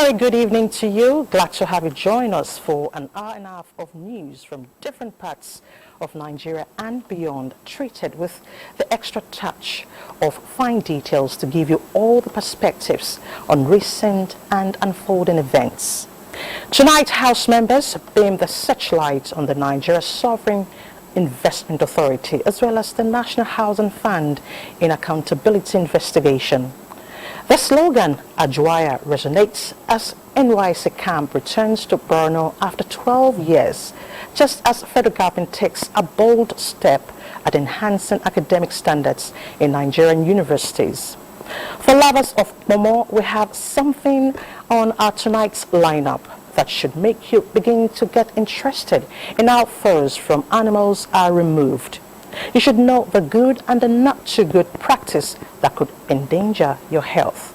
very good evening to you. Glad to have you join us for an hour and a half of news from different parts of Nigeria and beyond, treated with the extra touch of fine details to give you all the perspectives on recent and unfolding events. Tonight, House members beam the searchlight on the Nigeria Sovereign Investment Authority as well as the National Housing Fund in accountability investigation. The slogan, Abuja, resonates as NYC camp returns to Borno after 12 years, just as federal government takes a bold step at enhancing academic standards in Nigerian universities. For lovers of Momo, we have something on our tonight's lineup that should make you begin to get interested in how furs from animals are removed. You should know the good and the not too good practice that could endanger your health.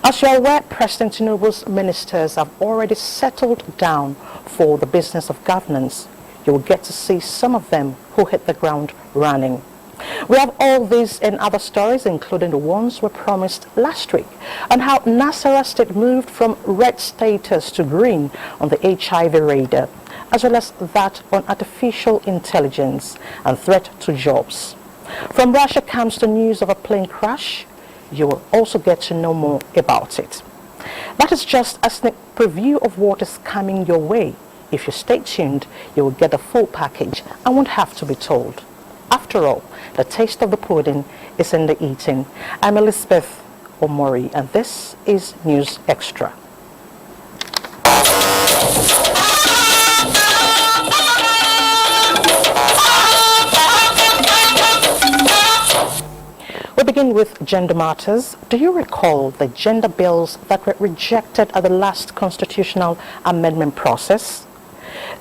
As you are aware, President Tinubu's ministers have already settled down for the business of governance. You will get to see some of them who hit the ground running. We have all these and other stories, including the ones we promised last week, on how Nasarawa State moved from red status to green on the HIV radar, as well as that on artificial intelligence and threat to jobs. From Russia comes the news of a plane crash. You will also get to know more about it. That is just a sneak preview of what is coming your way. If you stay tuned, you will get the full package and won't have to be told. After all, the taste of the pudding is in the eating. I'm Elizabeth Omori, and this is News Extra. We begin with gender matters. Do you recall the gender bills that were rejected at the last constitutional amendment process?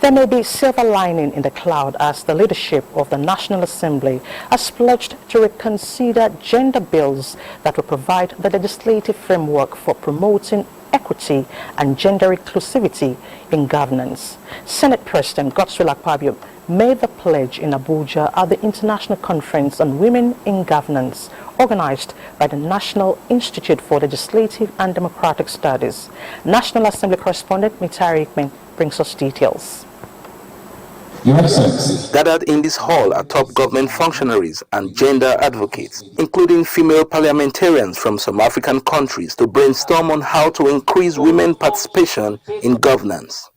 There may be silver lining in the cloud as the leadership of the National Assembly has pledged to reconsider gender bills that will provide the legislative framework for promoting equity and gender inclusivity in governance. Senate President Godswill Akpabio made the pledge in Abuja at the International Conference on Women in Governance, organized by the National Institute for Legislative and Democratic Studies. National Assembly correspondent Mitari Ikmen brings us details. Gathered in this hall are top government functionaries and gender advocates, including female parliamentarians from some African countries, to brainstorm on how to increase women participation in governance.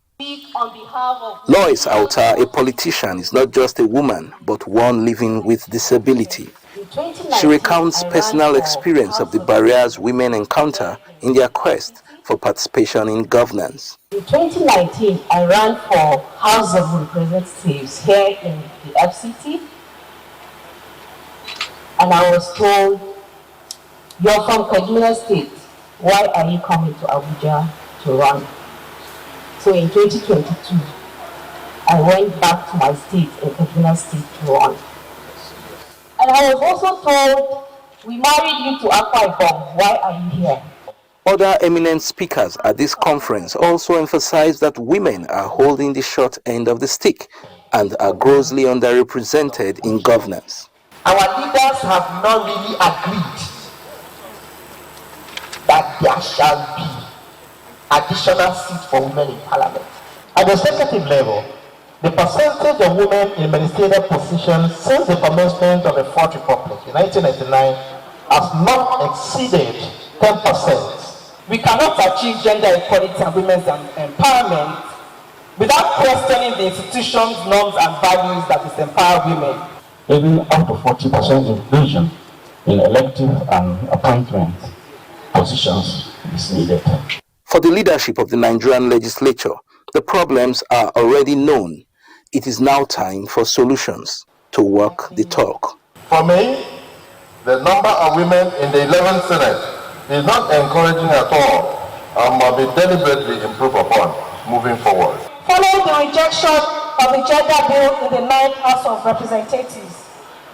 Lois Auta, a politician, is not just a woman, but one living with disability. She recounts personal experience of the barriers women encounter in their quest for participation in governance. In 2019, I ran for House of Representatives here in the FCT, and I was told, "You're from Kaduna State, why are you coming to Abuja to run?" So in 2022, I went back to my state in Kaduna State to run. And I was also told, "We married you to Akwa Ibom, why are you here?" Other eminent speakers at this conference also emphasized that women are holding the short end of the stick and are grossly underrepresented in governance. Our leaders have not really agreed that there shall be additional seats for women in parliament. At the executive level, the percentage of women in ministerial positions since the commencement of the Fourth Republic in 1999 has not exceeded 10%. We cannot achieve gender equality and women's empowerment without questioning the institutions, norms, and values that is empower women. Even up to 40% inclusion in elective and appointment positions is needed. For the leadership of the Nigerian legislature, the problems are already known. It is now time for solutions to walk the talk. For me, the number of women in the 11th Senate is not encouraging at all and must be deliberately improved upon moving forward. Following the rejection of the gender bill in the 9th House of Representatives,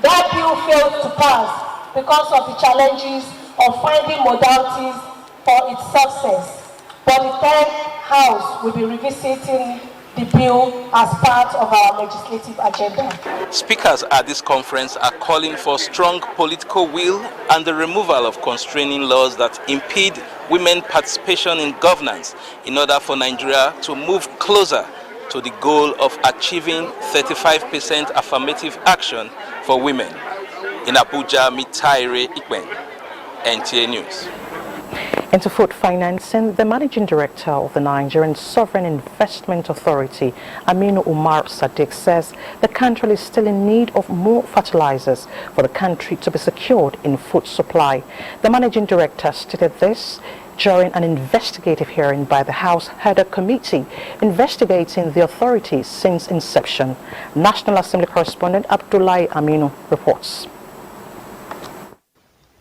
that bill failed to pass because of the challenges of finding modalities for its success. But the 10th House will be revisiting the bill as part of our legislative agenda. Speakers at this conference are calling for strong political will and the removal of constraining laws that impede women participation in governance in order for Nigeria to move closer to the goal of achieving 35% affirmative action for women. In Abuja, Mitaire Ikwen, NTA News. Into food financing, the managing director of the Nigerian Sovereign Investment Authority, Aminu Umar Sadiq, says the country is still in need of more fertilizers for the country to be secured in food supply. The managing director stated this during an investigative hearing by the House Header Committee investigating the authority since inception. National Assembly correspondent Abdullahi Aminu reports.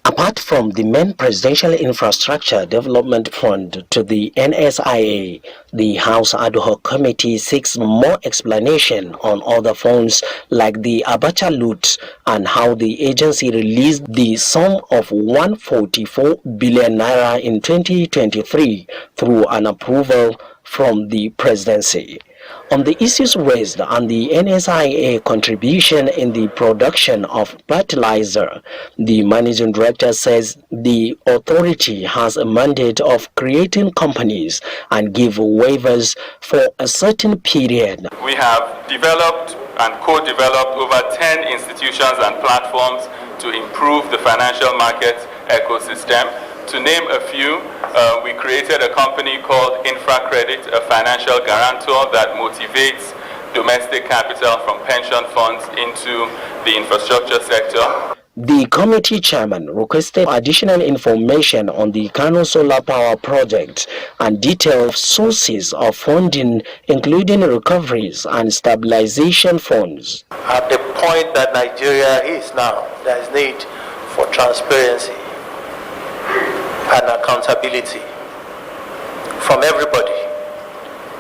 Apart from the main Presidential Infrastructure Development Fund to the NSIA, the House Ad Hoc Committee seeks more explanation on other funds like the Abacha loot and how the agency released the sum of 144 billion naira in 2023 through an approval from the presidency. On the issues raised and the NSIA contribution in the production of fertilizer, the managing director says the authority has a mandate of creating companies and give waivers for a certain period. We have developed and co-developed over 10 institutions and platforms to improve the financial market ecosystem. To name a few, we created a company called InfraCredit, a financial guarantor that motivates domestic capital from pension funds into the infrastructure sector. The committee chairman requested additional information on the Kano Solar Power Project and detailed sources of funding, including recoveries and stabilization funds. At the point that Nigeria is now, there is need for transparency and accountability from everybody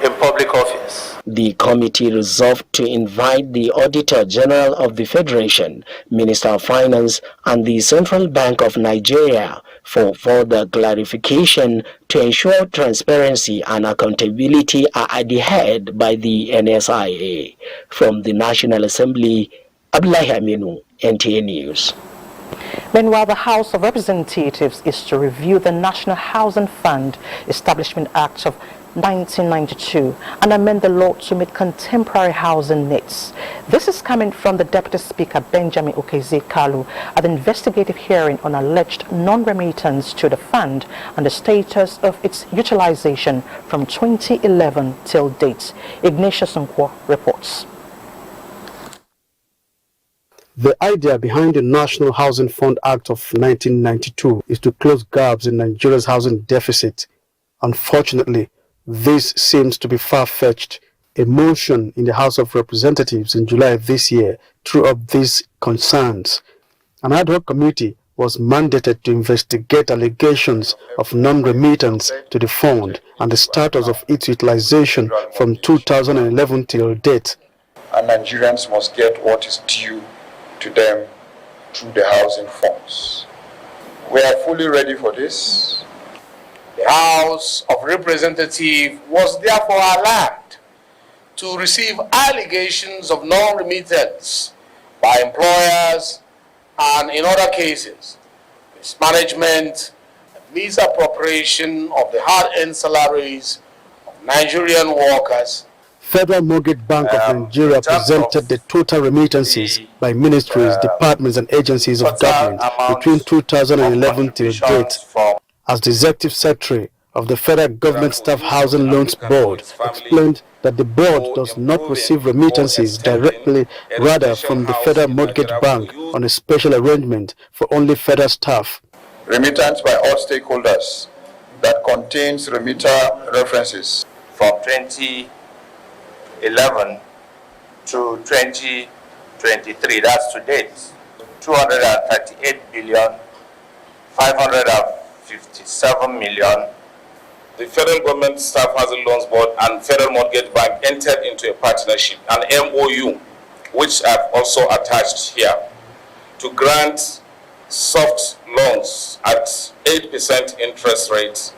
in public office. The committee resolved to invite the Auditor General of the Federation, Minister of Finance, and the Central Bank of Nigeria for further clarification to ensure transparency and accountability are adhered by the NSIA. From the National Assembly, Abdullahi Aminu, NTA News. Meanwhile, the House of Representatives is to review the National Housing Fund Establishment Act of 1992 and amend the law to meet contemporary housing needs. This is coming from the Deputy Speaker Benjamin Okeze-Kalu at the investigative hearing on alleged non-remittance to the fund and the status of its utilization from 2011 till date. Ignatius Nkwo reports. The idea behind the National Housing Fund Act of 1992 is to close gaps in Nigeria's housing deficit. Unfortunately, this seems to be far-fetched. A motion in the House of Representatives in July this year threw up these concerns. An ad hoc committee was mandated to investigate allegations of non-remittance to the fund and the status of its utilization from 2011 till date. And Nigerians must get what is due to them through the housing funds. We are fully ready for this. The House of Representatives was therefore alarmed to receive allegations of non-remittance by employers and, in other cases, mismanagement and misappropriation of the hard-earned salaries of Nigerian workers. Federal Mortgage Bank of Nigeria presented the total remittances by ministries, departments and agencies of government between 2011 till date. As the Executive Secretary of the Federal Government Staff Housing Loans Board explained that the board does not receive remittances directly, rather from the Federal Mortgage Bank on a special arrangement for only federal staff. Remittance by all stakeholders that contains remitter references from 2011 to 2023, that's to date, 238 billion 557 million. The Federal Government Staff Housing Loans Board and Federal Mortgage Bank entered into a partnership, an MOU, which I've also attached here, to grant soft loans at 8% interest rates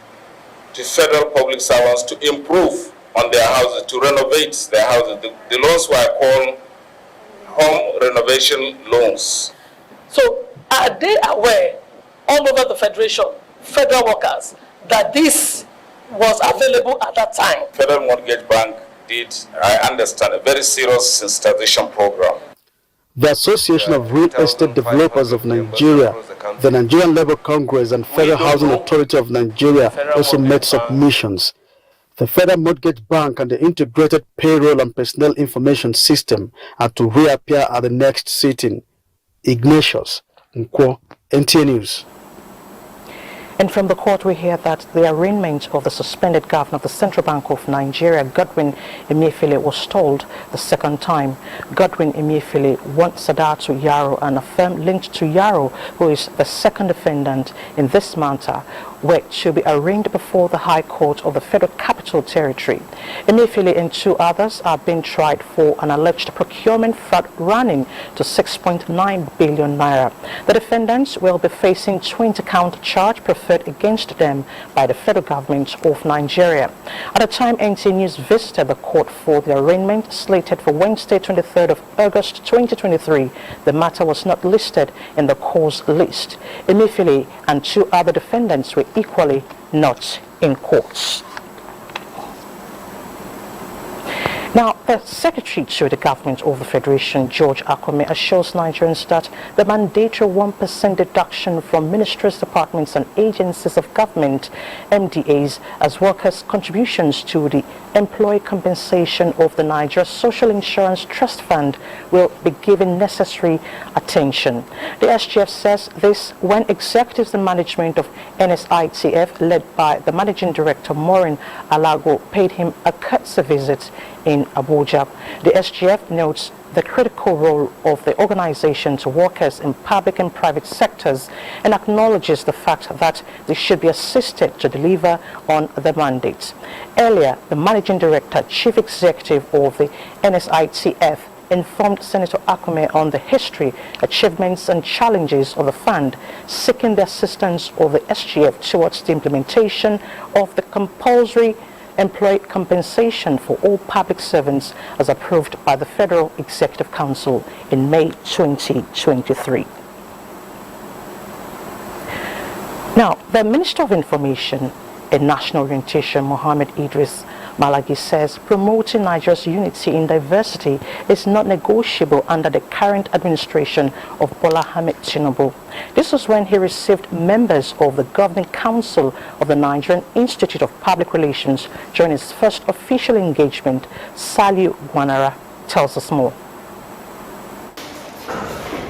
to federal public servants to improve on their houses, to renovate their houses. The loans were called home renovation loans. So are they aware all over the Federation, federal workers, that this was available at that time? Federal Mortgage Bank did, I understand, a very serious sensitization program. The Association of Real Estate Developers of Nigeria, the Nigerian Labour Congress and Federal Housing Authority of Nigeria also made submissions. The Federal Mortgage Bank and the Integrated Payroll and Personnel Information System are to reappear at the next sitting. Ignatius Nkwo, NTA News. And from the court, we hear that the arraignment of the suspended governor of the Central Bank of Nigeria, Godwin Emefiele, was stalled the second time. Godwin Emefiele wants Sadatu Yaro and a firm linked to Yaro, who is the second defendant in this matter, were to be arraigned before the High Court of the Federal Capital Territory. Emefiele and two others are being tried for an alleged procurement fraud running to 6.9 billion naira. The defendants will be facing 20-count charge preferred against them by the federal government of Nigeria. At the time NTA News visited the court for the arraignment slated for Wednesday, 23rd of August 2023, the matter was not listed in the cause list. Emefiele and two other defendants were equally not in court. Now, the Secretary to the Government of the Federation, George Akome, assures Nigerians that the mandatory 1% deduction from ministries, departments and agencies of government, MDAs, as workers' contributions to the employee compensation of the Nigeria Social Insurance Trust Fund will be given necessary attention. The SGF says this when executives and management of NSITF, led by the Managing Director Maureen Alago, paid him a courtesy visit in Abuja. The SGF notes the critical role of the organization to workers in public and private sectors and acknowledges the fact that they should be assisted to deliver on the mandate. Earlier, the Managing Director, Chief Executive of the NSITF, informed Senator Akome on the history, achievements and challenges of the fund, seeking the assistance of the SGF towards the implementation of the compulsory employee compensation for all public servants as approved by the Federal Executive Council in May 2023. Now, the Minister of Information and National Orientation, Mohammed Idris Malagi, says promoting Nigeria's unity in diversity is not negotiable under the current administration of Bola Ahmed Tinubu. This was when he received members of the Governing Council of the Nigerian Institute of Public Relations during his first official engagement. Saliu Guanara tells us more.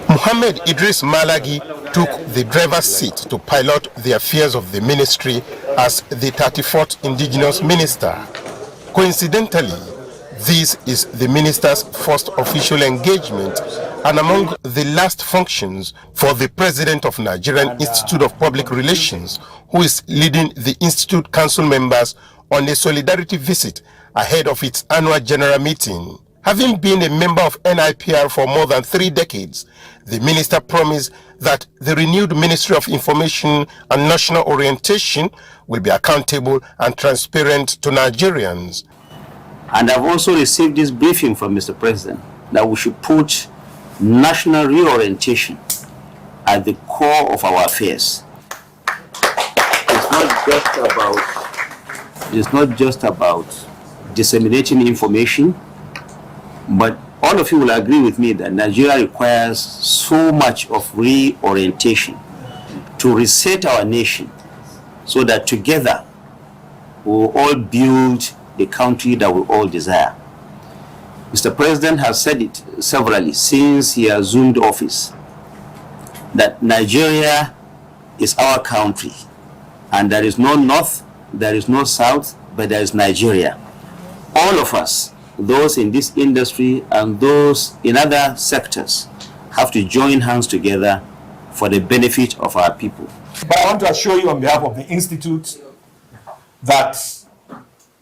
Mohammed Idris Malagi took the driver's seat to pilot the affairs of the ministry as the 34th indigenous minister. Coincidentally, this is the minister's first official engagement and among the last functions for the president of Nigerian Institute of Public Relations, who is leading the Institute Council members on a solidarity visit ahead of its annual general meeting. Having been a member of NIPR for more than 3 decades, the minister promised that the renewed Ministry of Information and National Orientation will be accountable and transparent to Nigerians. And I've also received this briefing from Mr. President that we should put national reorientation at the core of our affairs. It's not just about disseminating information, but all of you will agree with me that Nigeria requires so much of reorientation to reset our nation so that together we will all build the country that we all desire. Mr. President has said it severally since he assumed office that Nigeria is our country and there is no north, there is no south, but there is Nigeria. All of us, those in this industry and those in other sectors, have to join hands together for the benefit of our people. But I want to assure you on behalf of the Institute that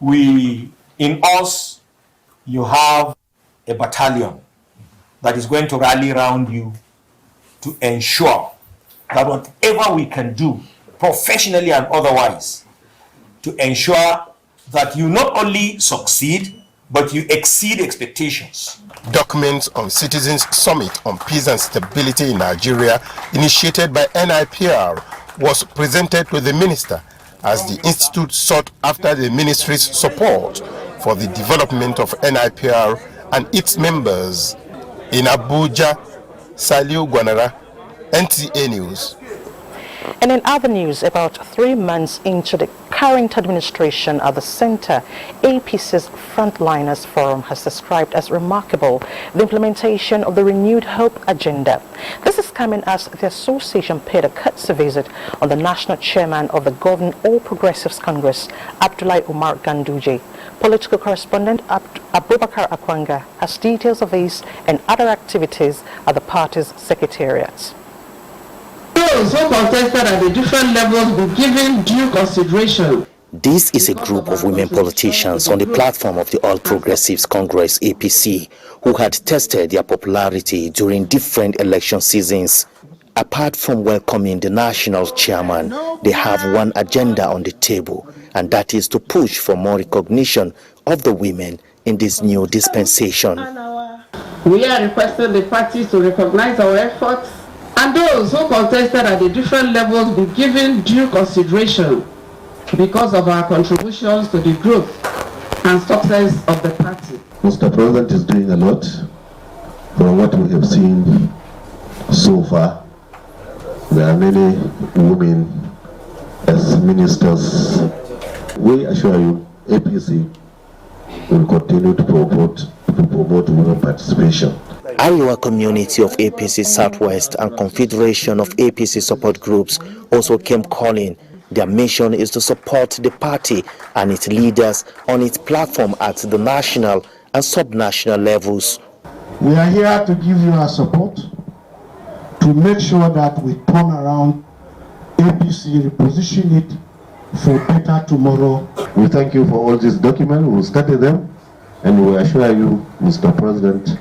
in us, you have a battalion that is going to rally around you to ensure that whatever we can do, professionally and otherwise, to ensure that you not only succeed, but you exceed expectations. Documents on Citizens Summit on Peace and Stability in Nigeria, initiated by NIPR, was presented to the minister as the institute sought after the ministry's support for the development of NIPR and its members. In Abuja, Saliu Gwanara, NTA News. And in other news, about 3 months into the current administration at the center, APC's Frontliners Forum has described as remarkable the implementation of the renewed hope agenda. This is coming as the association paid a courtesy visit on the national chairman of the Governing All Progressives Congress, Abdullahi Umar Ganduje. Political correspondent Abubakar Akwanga has details of these and other activities at the party's secretariat. Those who contested at the different levels be given due consideration. This is a group of women politicians on the platform of the All Progressives Congress APC who had tested their popularity during different election seasons. Apart from welcoming the national chairman, they have one agenda on the table, and that is to push for more recognition of the women in this new dispensation. We are requesting the parties to recognize our efforts, and those who contested at the different levels be given due consideration because of our contributions to the growth and success of the party. Mr. President is doing a lot from what we have seen so far. There are many women as ministers. We assure you, APC will continue to promote women participation. Ariwa community of APC Southwest and Confederation of APC support groups also came calling. Their mission is to support the party and its leaders on its platform at the national and subnational levels. We are here to give you our support to make sure that we turn around APC, reposition it for better tomorrow. We thank you for all these documents. We'll study them, and we assure you, Mr. President,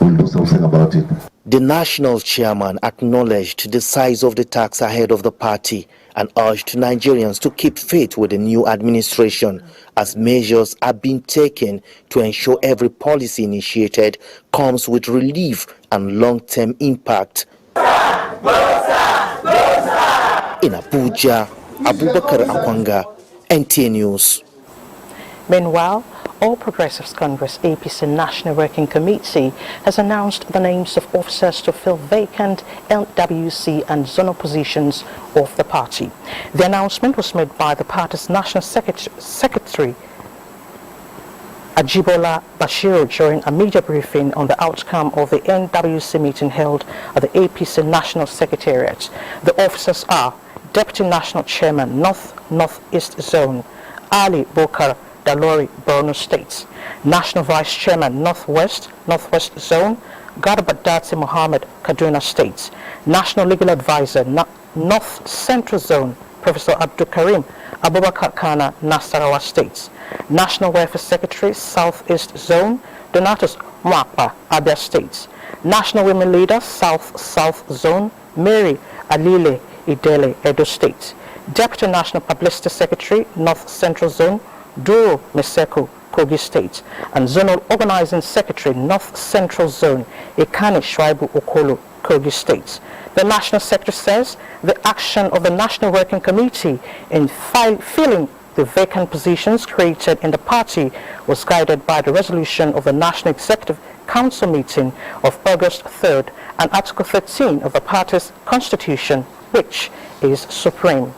we'll do something about it. The national chairman acknowledged the size of the task ahead of the party and urged Nigerians to keep faith with the new administration as measures are being taken to ensure every policy initiated comes with relief and long-term impact. In Abuja, Abubakar Akwanga, NTA News. Meanwhile, All Progressives Congress APC National Working Committee has announced the names of officers to fill vacant LWC and zonal positions of the party. The announcement was made by the party's National Secretary Ajibola Bashiru during a media briefing on the outcome of the NWC meeting held at the APC National Secretariat. The officers are Deputy National Chairman, North-Northeast Zone, Ali Bokar Dalori, Borno State. National Vice Chairman, Northwest Zone, Garba Dati Mohammed, Kaduna State. National Legal Advisor, North Central Zone, Professor Abdul Karim Abubakar Kana, Nasarawa State. National Welfare Secretary, Southeast Zone, Donatus Mwapa, Abia State. National Women Leader, South Zone, Mary Alile Idele, Edo State. Deputy National Publicity Secretary, North Central Zone, Duro Meseko, Kogi State. And Zonal Organizing Secretary, North Central Zone, Ikane Shwaibu Okolo, Kogi State. The National Secretary says the action of the National Working Committee in filling the vacant positions created in the party was guided by the resolution of the National Executive Council meeting of August 3rd and Article 13 of the party's constitution, which is supreme.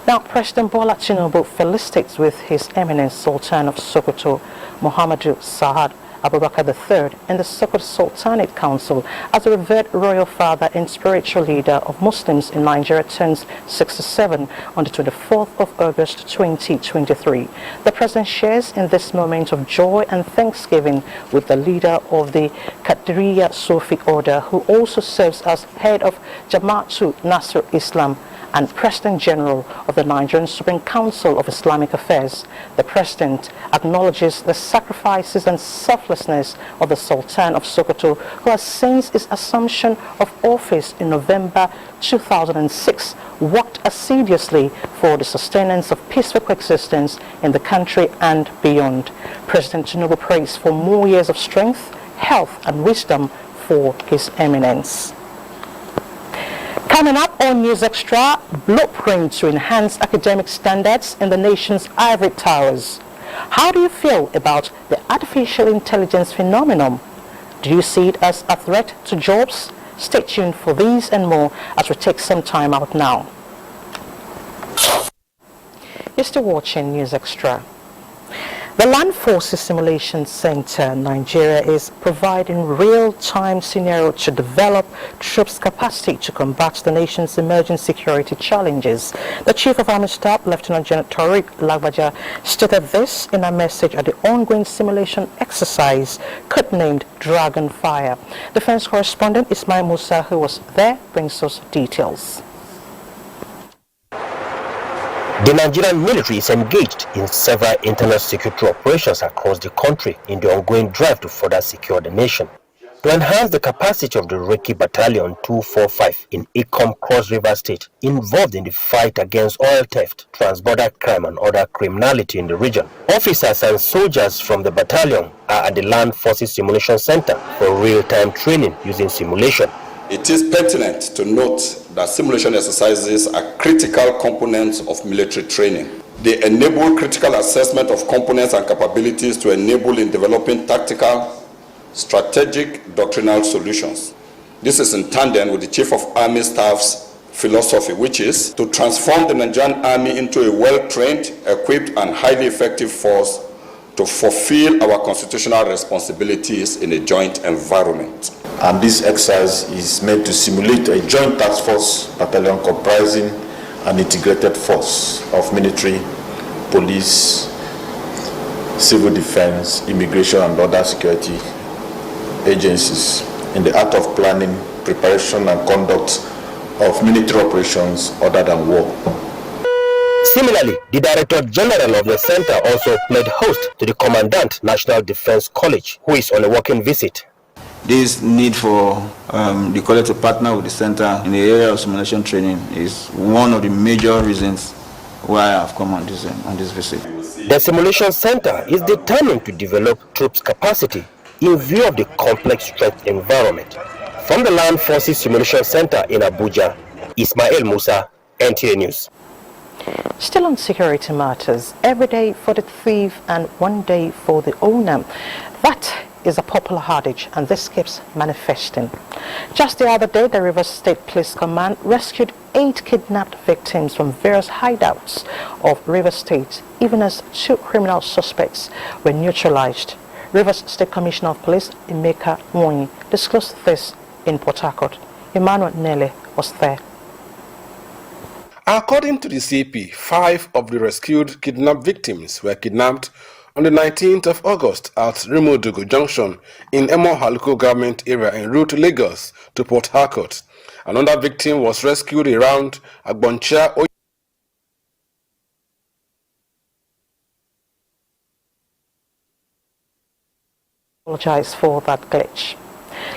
Now, President Bola Tinubu felicitates with His Eminence Sultan of Sokoto, Muhammadu Sa'ad Abubakar III, and the Sokoto Sultanate Council as a revered royal father and spiritual leader of Muslims in Nigeria turns 67 on the 24th of August 2023. The President shares in this moment of joy and thanksgiving with the leader of the Qadiriya Sufi order, who also serves as head of Jama'atu Nasr Islam, and President General of the Nigerian Supreme Council of Islamic Affairs. The President acknowledges the sacrifices and selflessness of the Sultan of Sokoto, who has since his assumption of office in November 2006 worked assiduously for the sustenance of peaceful coexistence in the country and beyond. President Tinubu prays for more years of strength, health and wisdom for His Eminence. Coming up on News Extra, blueprint to enhance academic standards in the nation's ivory towers. How do you feel about the artificial intelligence phenomenon? Do you see it as a threat to jobs? Stay tuned for these and more as we take some time out now. You're still watching News Extra. The Land Forces Simulation Center, Nigeria, is providing real-time scenario to develop troops' capacity to combat the nation's emerging security challenges. The Chief of Army Staff, Lieutenant General Tariq Lagbaja, stated this in a message at the ongoing simulation exercise, codenamed Dragonfire. Defense correspondent Ismail Musa, who was there, brings us details. The Nigerian military is engaged in several internal security operations across the country in the ongoing drive to further secure the nation. To enhance the capacity of the Reki Battalion 245 in Ikom Cross River State, involved in the fight against oil theft, transborder crime and other criminality in the region, officers and soldiers from the battalion are at the Land Forces Simulation Center for real-time training using simulation. It is pertinent to note that simulation exercises are critical components of military training. They enable critical assessment of components and capabilities to enable in developing tactical, strategic, doctrinal solutions. This is in tandem with the Chief of Army Staff's philosophy, which is to transform the Nigerian Army into a well-trained, equipped, and highly effective force to fulfill our constitutional responsibilities in a joint environment. And this exercise is meant to simulate a joint task force battalion comprising an integrated force of military, police, civil defense, immigration and other security agencies in the art of planning, preparation and conduct of military operations other than war. Similarly, the Director General of the Center also played host to the Commandant National Defense College, who is on a working visit. This need for the college to partner with the center in the area of simulation training is one of the major reasons why I have come on this visit. The simulation center is determined to develop troops' capacity in view of the complex threat environment. From the Land Forces Simulation Center in Abuja, Ismail Musa, NTA News. Still on security matters, every day for the thief and one day for the owner. That is a popular adage, and this keeps manifesting. Just the other day, the Rivers State Police Command rescued 8 kidnapped victims from various hideouts of Rivers State, even as 2 criminal suspects were neutralized. Rivers State Commissioner of Police Emeka Nwonyi disclosed this in Port Harcourt. Emmanuel Nele was there. According to the CP, 5 of the rescued kidnapped victims were kidnapped on the 19th of August at Rimodugu Junction in Emo-Haluko government area en route to Lagos to Port Harcourt. Another victim was rescued around Agboncha. Apologize for that glitch.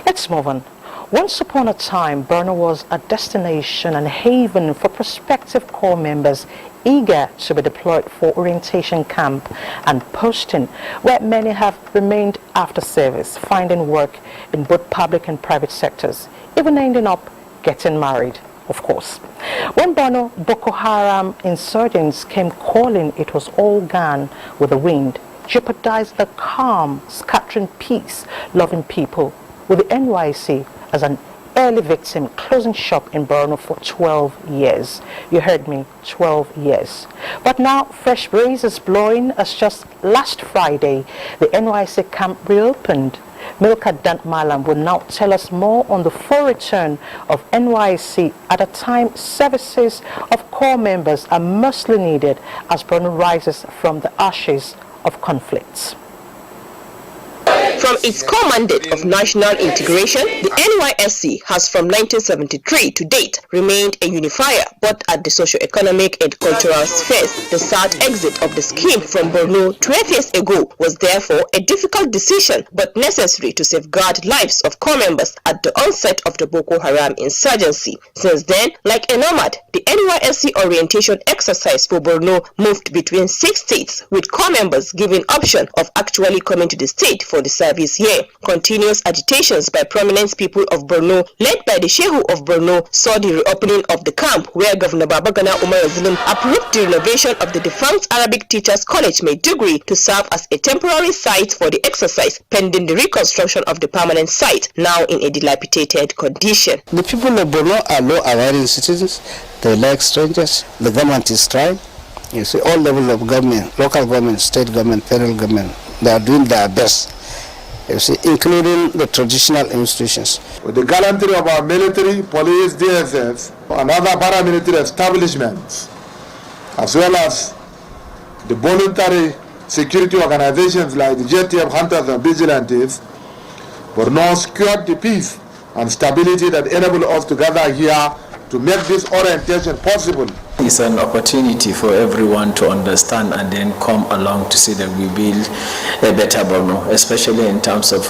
Let's move on. Once upon a time, Borno was a destination and haven for prospective corps members eager to be deployed for orientation camp and posting, where many have remained after service, finding work in both public and private sectors, even ending up getting married, of course. When Borno Boko Haram insurgents came calling, it was all gone with the wind, jeopardized the calm, scattering peace, loving people, with the NYC as an early victim closing shop in Borno for 12 years. You heard me, 12 years. But now fresh breeze is blowing, as just last Friday the NYC camp reopened. Milka Dant Malam will now tell us more on the full return of NYC at a time services of corps members are mostly needed as Borno rises from the ashes of conflicts. From its core mandate of national integration, the NYSC has from 1973 to date remained a unifier both at the socio-economic and cultural spheres. The sad exit of the scheme from Borno 12 years ago was therefore a difficult decision but necessary to safeguard lives of core members at the onset of the Boko Haram insurgency. Since then, like a nomad, the NYSC orientation exercise for Borno moved between 6 states, with core members given option of actually coming to the state for the service year. Continuous agitations by prominent people of Borno, led by the Shehu of Borno, saw the reopening of the camp where Governor Babagana Umar Zulum approved the renovation of the defunct Arabic Teachers College Maiduguri to serve as a temporary site for the exercise, pending the reconstruction of the permanent site, now in a dilapidated condition. The people of Borno are law-abiding citizens. They like strangers. The government is trying. You see, all levels of government, local government, state government, federal government, they are doing their best. You see, including the traditional institutions. With the gallantry of our military, police, DSS, and other paramilitary establishments, as well as the voluntary security organizations like the JTF Hunters and Vigilantes, Borno secured the peace and stability that enable us to gather here to make this orientation possible. It's an opportunity for everyone to understand and then come along to see that we build a better Borno, especially in terms of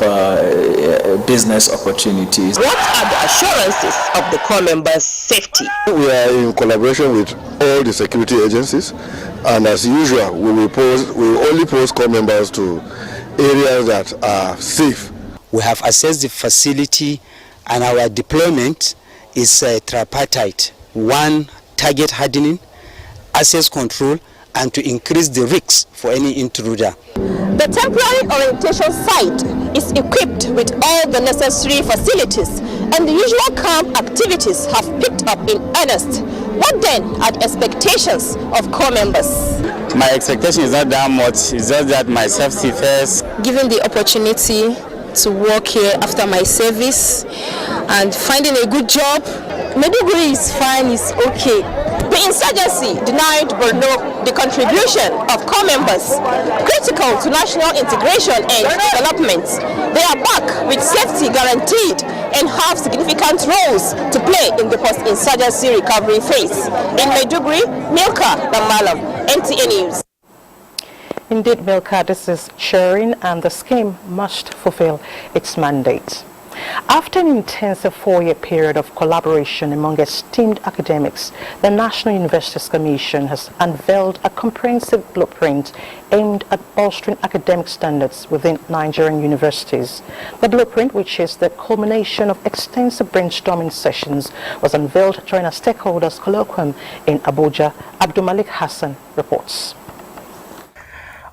business opportunities. What are the assurances of the core members' safety? We are in collaboration with all the security agencies, and as usual, we will only post core members to areas that are safe. We have assessed the facility, and our deployment is tripartite. One, target hardening, access control, and to increase the risks for any intruder. The temporary orientation site is equipped with all the necessary facilities, and the usual camp activities have picked up in earnest. What then are the expectations of core members? My expectation is not that much, it's just that my safety first. Given the opportunity to work here after my service and finding a good job, Maiduguri is fine, it's okay. The insurgency denied Borno the contribution of core members critical to national integration and development. They are back with safety guaranteed and have significant roles to play in the post-insurgency recovery phase. In Maiduguri, Milka Damalam, NTA News. Indeed, Milka, this is cheering, and the scheme must fulfill its mandate. After an intensive 4-year period of collaboration among esteemed academics, the National Universities Commission has unveiled a comprehensive blueprint aimed at bolstering academic standards within Nigerian universities. The blueprint, which is the culmination of extensive brainstorming sessions, was unveiled during a stakeholders colloquium in Abuja. Abdul Malik Hassan reports.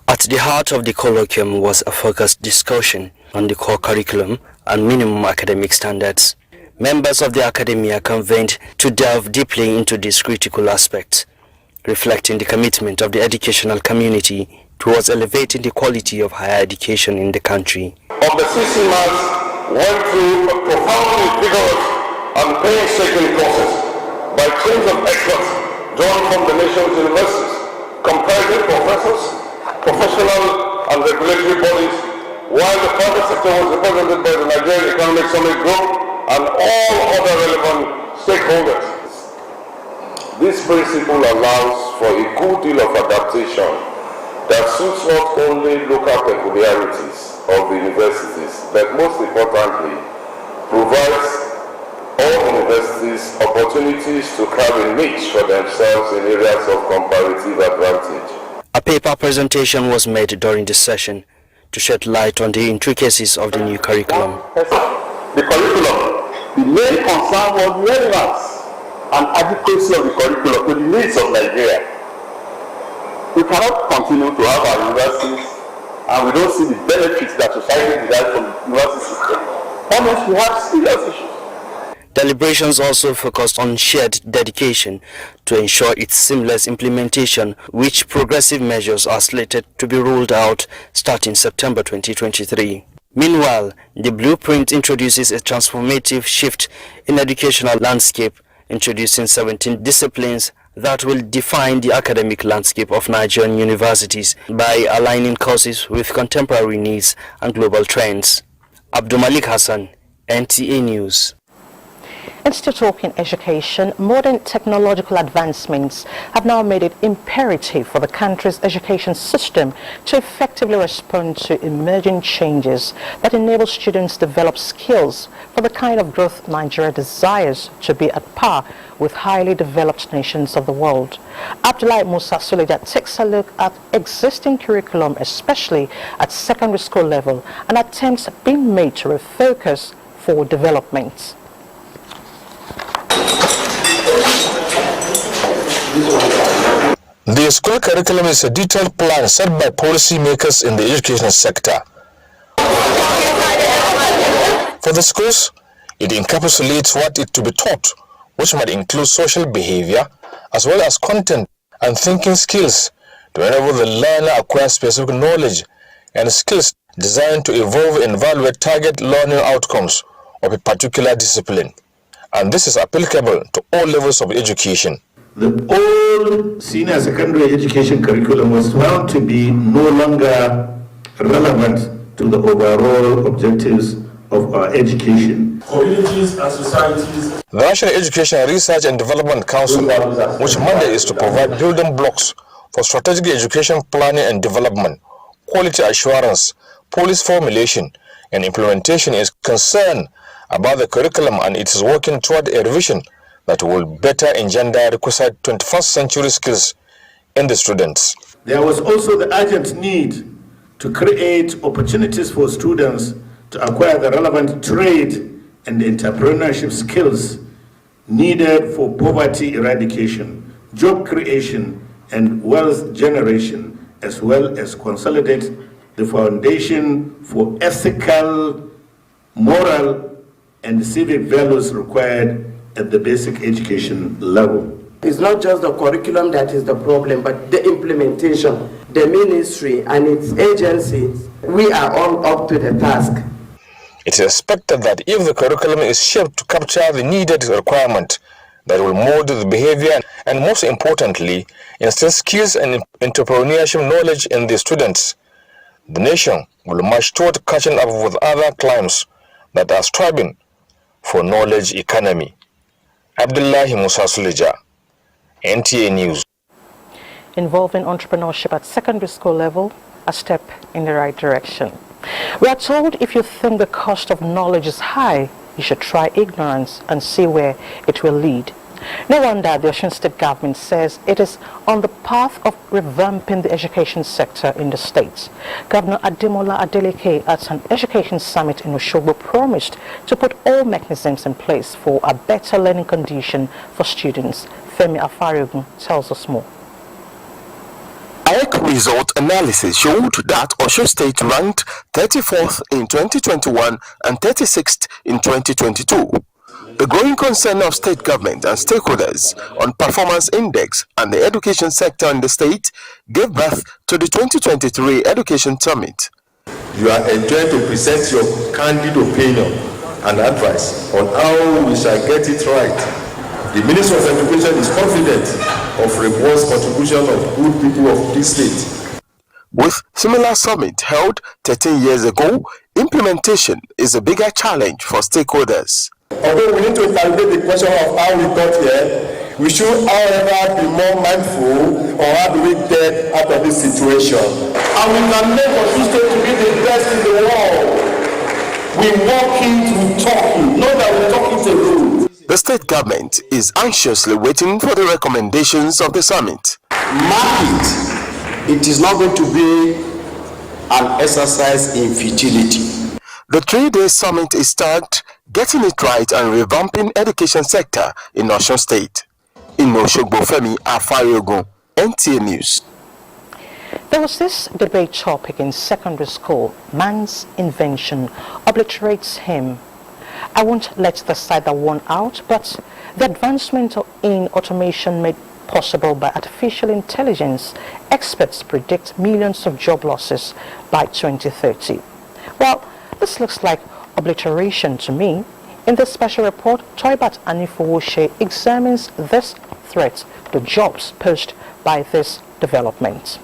At the heart of the colloquium was a focused discussion on the core curriculum and minimum academic standards. Members of the academia convened to delve deeply into these critical aspects, reflecting the commitment of the educational community towards elevating the quality of higher education in the country. Of the 60 months went through a profoundly vigorous and painstaking process by teams of experts drawn from the nation's universities, comprising professors, professional and regulatory bodies, while the private sector was represented by the Nigerian Economic Summit Group and all other relevant stakeholders. This principle allows for a good deal of adaptation that suits not only local peculiarities of the universities, but most importantly, provides all universities opportunities to carve a niche for themselves in areas of comparative advantage. A paper presentation was made during this session to shed light on the intricacies of the new curriculum. The curriculum, the main concern was relevance and adequacy of the curriculum to the needs of Nigeria. We cannot continue to have our universities and we don't see the benefits that society derives from the university system. Almost we have serious issues. Deliberations also focused on shared dedication to ensure its seamless implementation, which progressive measures are slated to be rolled out starting September 2023. Meanwhile, the blueprint introduces a transformative shift in educational landscape, introducing 17 disciplines that will define the academic landscape of Nigerian universities by aligning courses with contemporary needs and global trends. Abdulmalik Hassan, NTA News. And still talking education, modern technological advancements have now made it imperative for the country's education system to effectively respond to emerging changes that enable students to develop skills for the kind of growth Nigeria desires to be at par with highly developed nations of the world. Abdullahi Musa Suleja takes a look at existing curriculum, especially at secondary school level, and attempts being made to refocus for development. The school curriculum is a detailed plan set by policymakers in the education sector. For the schools, it encapsulates what is to be taught, which might include social behavior as well as content and thinking skills to enable the learner acquire specific knowledge and skills designed to evolve and evaluate target learning outcomes of a particular discipline. And this is applicable to all levels of education. The old senior secondary education curriculum was found to be no longer relevant to the overall objectives of our education. Communities and societies. The National Education Research and Development Council, which mandate is to provide building blocks for strategic education planning and development, quality assurance, policy formulation, and implementation, is concerned about the curriculum, and it is working toward a revision that will better engender requisite 21st century skills in the students. There was also the urgent need to create opportunities for students to acquire the relevant trade and entrepreneurship skills needed for poverty eradication, job creation, and wealth generation, as well as consolidate the foundation for ethical, moral, and civic values required at the basic education level. It's not just the curriculum that is the problem, but the implementation, the ministry and its agencies. We are all up to the task. It is expected that if the curriculum is shaped to capture the needed requirement, that will mold the behavior and, most importantly, instill skills and entrepreneurship knowledge in the students, the nation will march toward catching up with other climes that are striving for knowledge economy. Abdullahi Musa Suleja, NTA News. Involving entrepreneurship at secondary school level, a step in the right direction. We are told if you think the cost of knowledge is high, you should try ignorance and see where it will lead. No wonder the Osun State government says it is on the path of revamping the education sector in the state. Governor Ademola Adeleke at an education summit in Osogbo promised to put all mechanisms in place for a better learning condition for students. Femi Afariogun tells us more. EC result analysis showed that Osun State ranked 34th in 2021 and 36th in 2022. The growing concern of state government and stakeholders on performance index and the education sector in the state gave birth to the 2023 Education Summit. You are enjoined to present your candid opinion and advice on how we shall get it right. The Minister of Education is confident of robust contribution of good people of this state. With similar summit held 13 years ago, implementation is a bigger challenge for stakeholders. Although we need to evaluate the question of how we got here, we should, however, be more mindful of how do we get out of this situation. And we can make Osun State to be the best in the world. We walk it, we talk it. Not that we talk it alone. The state government is anxiously waiting for the recommendations of the summit. Mark it. It is not going to be an exercise in futility. The 3-day summit is tagged Getting It Right and Revamping Education Sector in Osun State. In Osogbo, Femi Afariogun, NTA News. There was this debate topic in secondary school: man's invention obliterates him. I won't let the side that won out, but the advancement in automation made possible by artificial intelligence, experts predict millions of job losses by 2030. Well, this looks like obliteration to me. In this special report, Toibat Anifowoshe examines this threat to jobs posed by this development.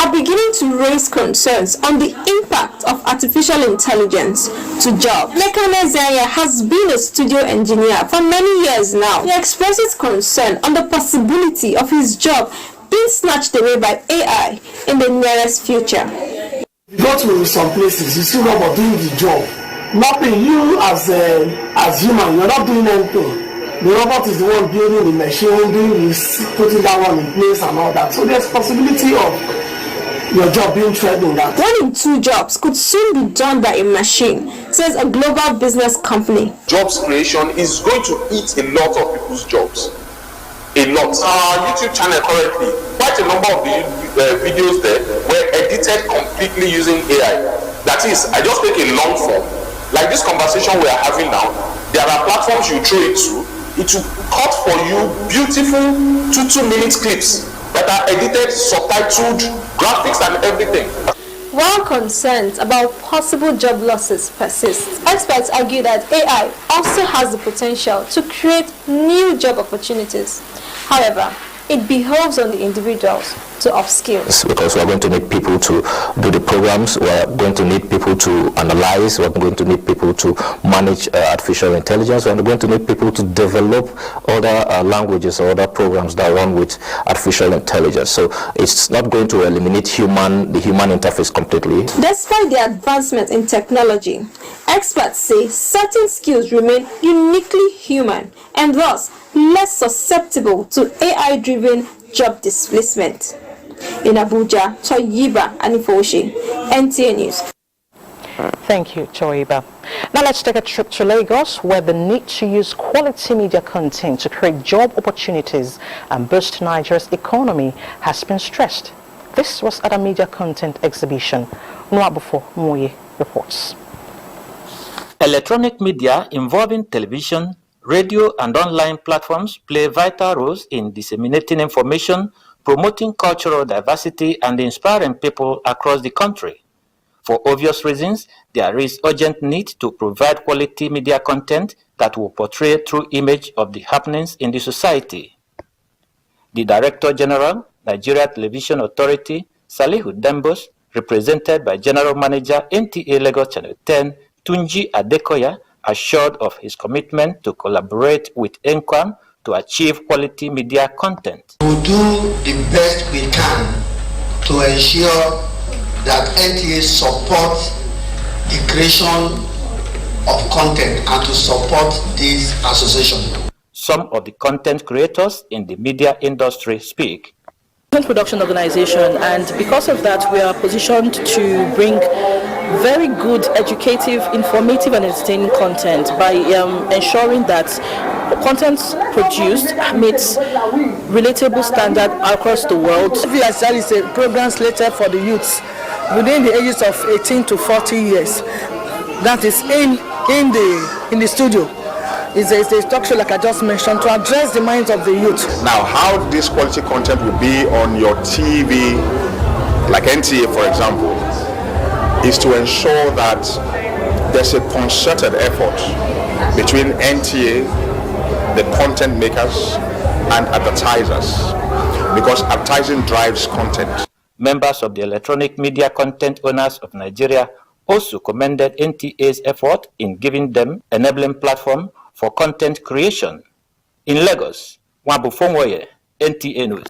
Are beginning to raise concerns on the impact of artificial intelligence to jobs. Lekane Zaya has been a studio engineer for many years now. He expresses concern on the possibility of his job being snatched away by AI in the nearest future. You go to some places, you see robot doing the job. Nothing, you as human, you're not doing anything. The robot is the one building the machine, doing this, putting that one in place and all that. So there's possibility of your job being threatened. 1 in 2 jobs could soon be done by a machine, says a global business company. Jobs creation is going to eat a lot of people's jobs. A lot. Our YouTube channel currently, quite a number of the videos there were edited completely using AI. That is, I just take a long form, like this conversation we are having now. There are platforms you throw it to. It will cut for you beautiful 2-minute clips that are edited, subtitled, graphics and everything. While concerns about possible job losses persist, experts argue that AI also has the potential to create new job opportunities. However, it behoves on the individuals to upskill. Because we're going to need people to do the programs, we're going to need people to analyze, we're going to need people to manage artificial intelligence, we're going to need people to develop other languages or other programs that run with artificial intelligence. So it's not going to eliminate the human interface completely. Despite the advancement in technology, experts say certain skills remain uniquely human and thus less susceptible to AI-driven job displacement. In Abuja, Choyiba Anifoshi, NTA News. Thank you, Choyiba. Now let's take a trip to Lagos, where the need to use quality media content to create job opportunities and boost Nigeria's economy has been stressed. This was at a media content exhibition. Nwabufo Moye reports. Electronic media involving television, radio and online platforms play vital roles in disseminating information, promoting cultural diversity and inspiring people across the country. For obvious reasons, there is urgent need to provide quality media content that will portray true image of the happenings in the society. The Director General, Nigeria Television Authority, Salihu Dembos, represented by General Manager NTA Lagos Channel 10, Tunji Adekoya, assured of his commitment to collaborate with NQAM to achieve quality media content. We will do the best we can to ensure that NTA supports the creation of content and to support this association. Some of the content creators in the media industry speak. Production organization, and because of that we are positioned to bring very good educative, informative and entertaining content by ensuring that content produced meets relatable standard across the world. VSL is a program slated for the youths within the ages of 18 to 40 years. That is in the studio. It's a talk show, like I just mentioned, to address the minds of the youth. Now, how this quality content will be on your TV, like NTA for example, is to ensure that there's a concerted effort between NTA, the content makers, and advertisers, because advertising drives content. Members of the Electronic Media Content Owners of Nigeria also commended NTA's effort in giving them enabling platform for content creation. In Lagos, Nwabufo Moye, NTA News.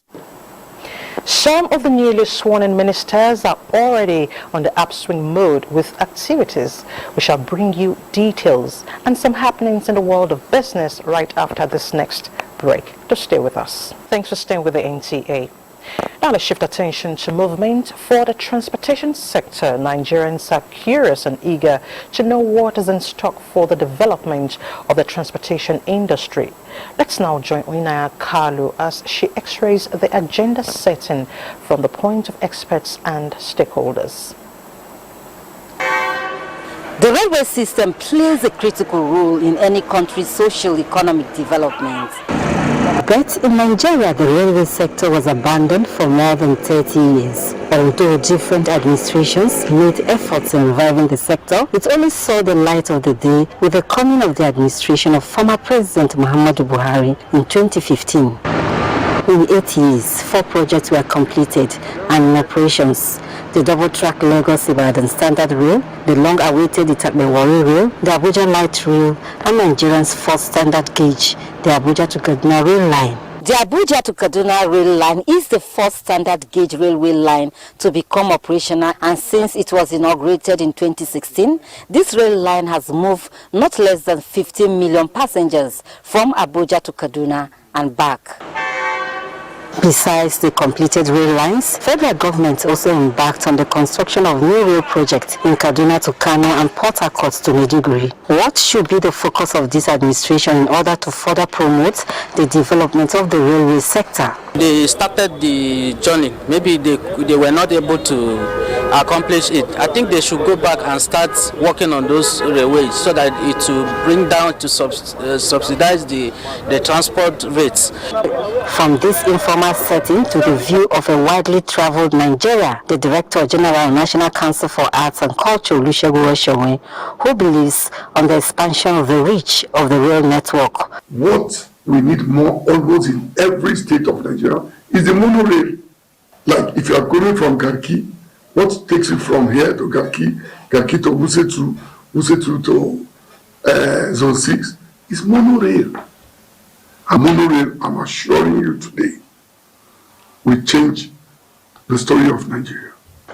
Some of the newly sworn-in ministers are already on the upswing mode with activities. We shall bring you details and some happenings in the world of business right after this next break. To stay with us. Thanks for staying with the NTA. Now let's shift attention to movement for the transportation sector. Nigerians are curious and eager to know what is in stock for the development of the transportation industry. Let's now join Oinaya Kalu as she x-rays the agenda setting from the point of experts and stakeholders. The railway system plays a critical role in any country's social economic development. But in Nigeria, the railway sector was abandoned for more than 30 years. Although different administrations made efforts in reviving the sector, it only saw the light of the day with the coming of the administration of former President Muhammadu Buhari in 2015. In 8 years, 4 projects were completed and in operations: the double-track Lagos-Ibadan Standard Rail, the long-awaited Itakpe-Warri Rail, the Abuja Light Rail, and Nigeria's first standard gauge, the Abuja to Kaduna Rail Line. The Abuja to Kaduna Rail Line is the first standard gauge railway line to become operational, and since it was inaugurated in 2016, this rail line has moved not less than 15 million passengers from Abuja to Kaduna and back. Besides the completed rail lines, federal government also embarked on the construction of new rail projects in Kaduna to Kano and Port Harcourt to Maiduguri. What should be the focus of this administration in order to further promote the development of the railway sector? They started the journey. Maybe they were not able to accomplish it. I think they should go back and start working on those railways so that it will bring down to subsidize the transport rates. From this informal setting to the view of a widely traveled Nigeria, the Director General of National Council for Arts and Culture, Olusegun Oshomwe, who believes on the expansion of the reach of the rail network. What we need more almost in every state of Nigeria is the monorail. Like if you are going from Garki, what takes you from here to Garki to Wuse to Zone 6 is monorail. A monorail, I'm assuring you today, will change the story of Nigeria.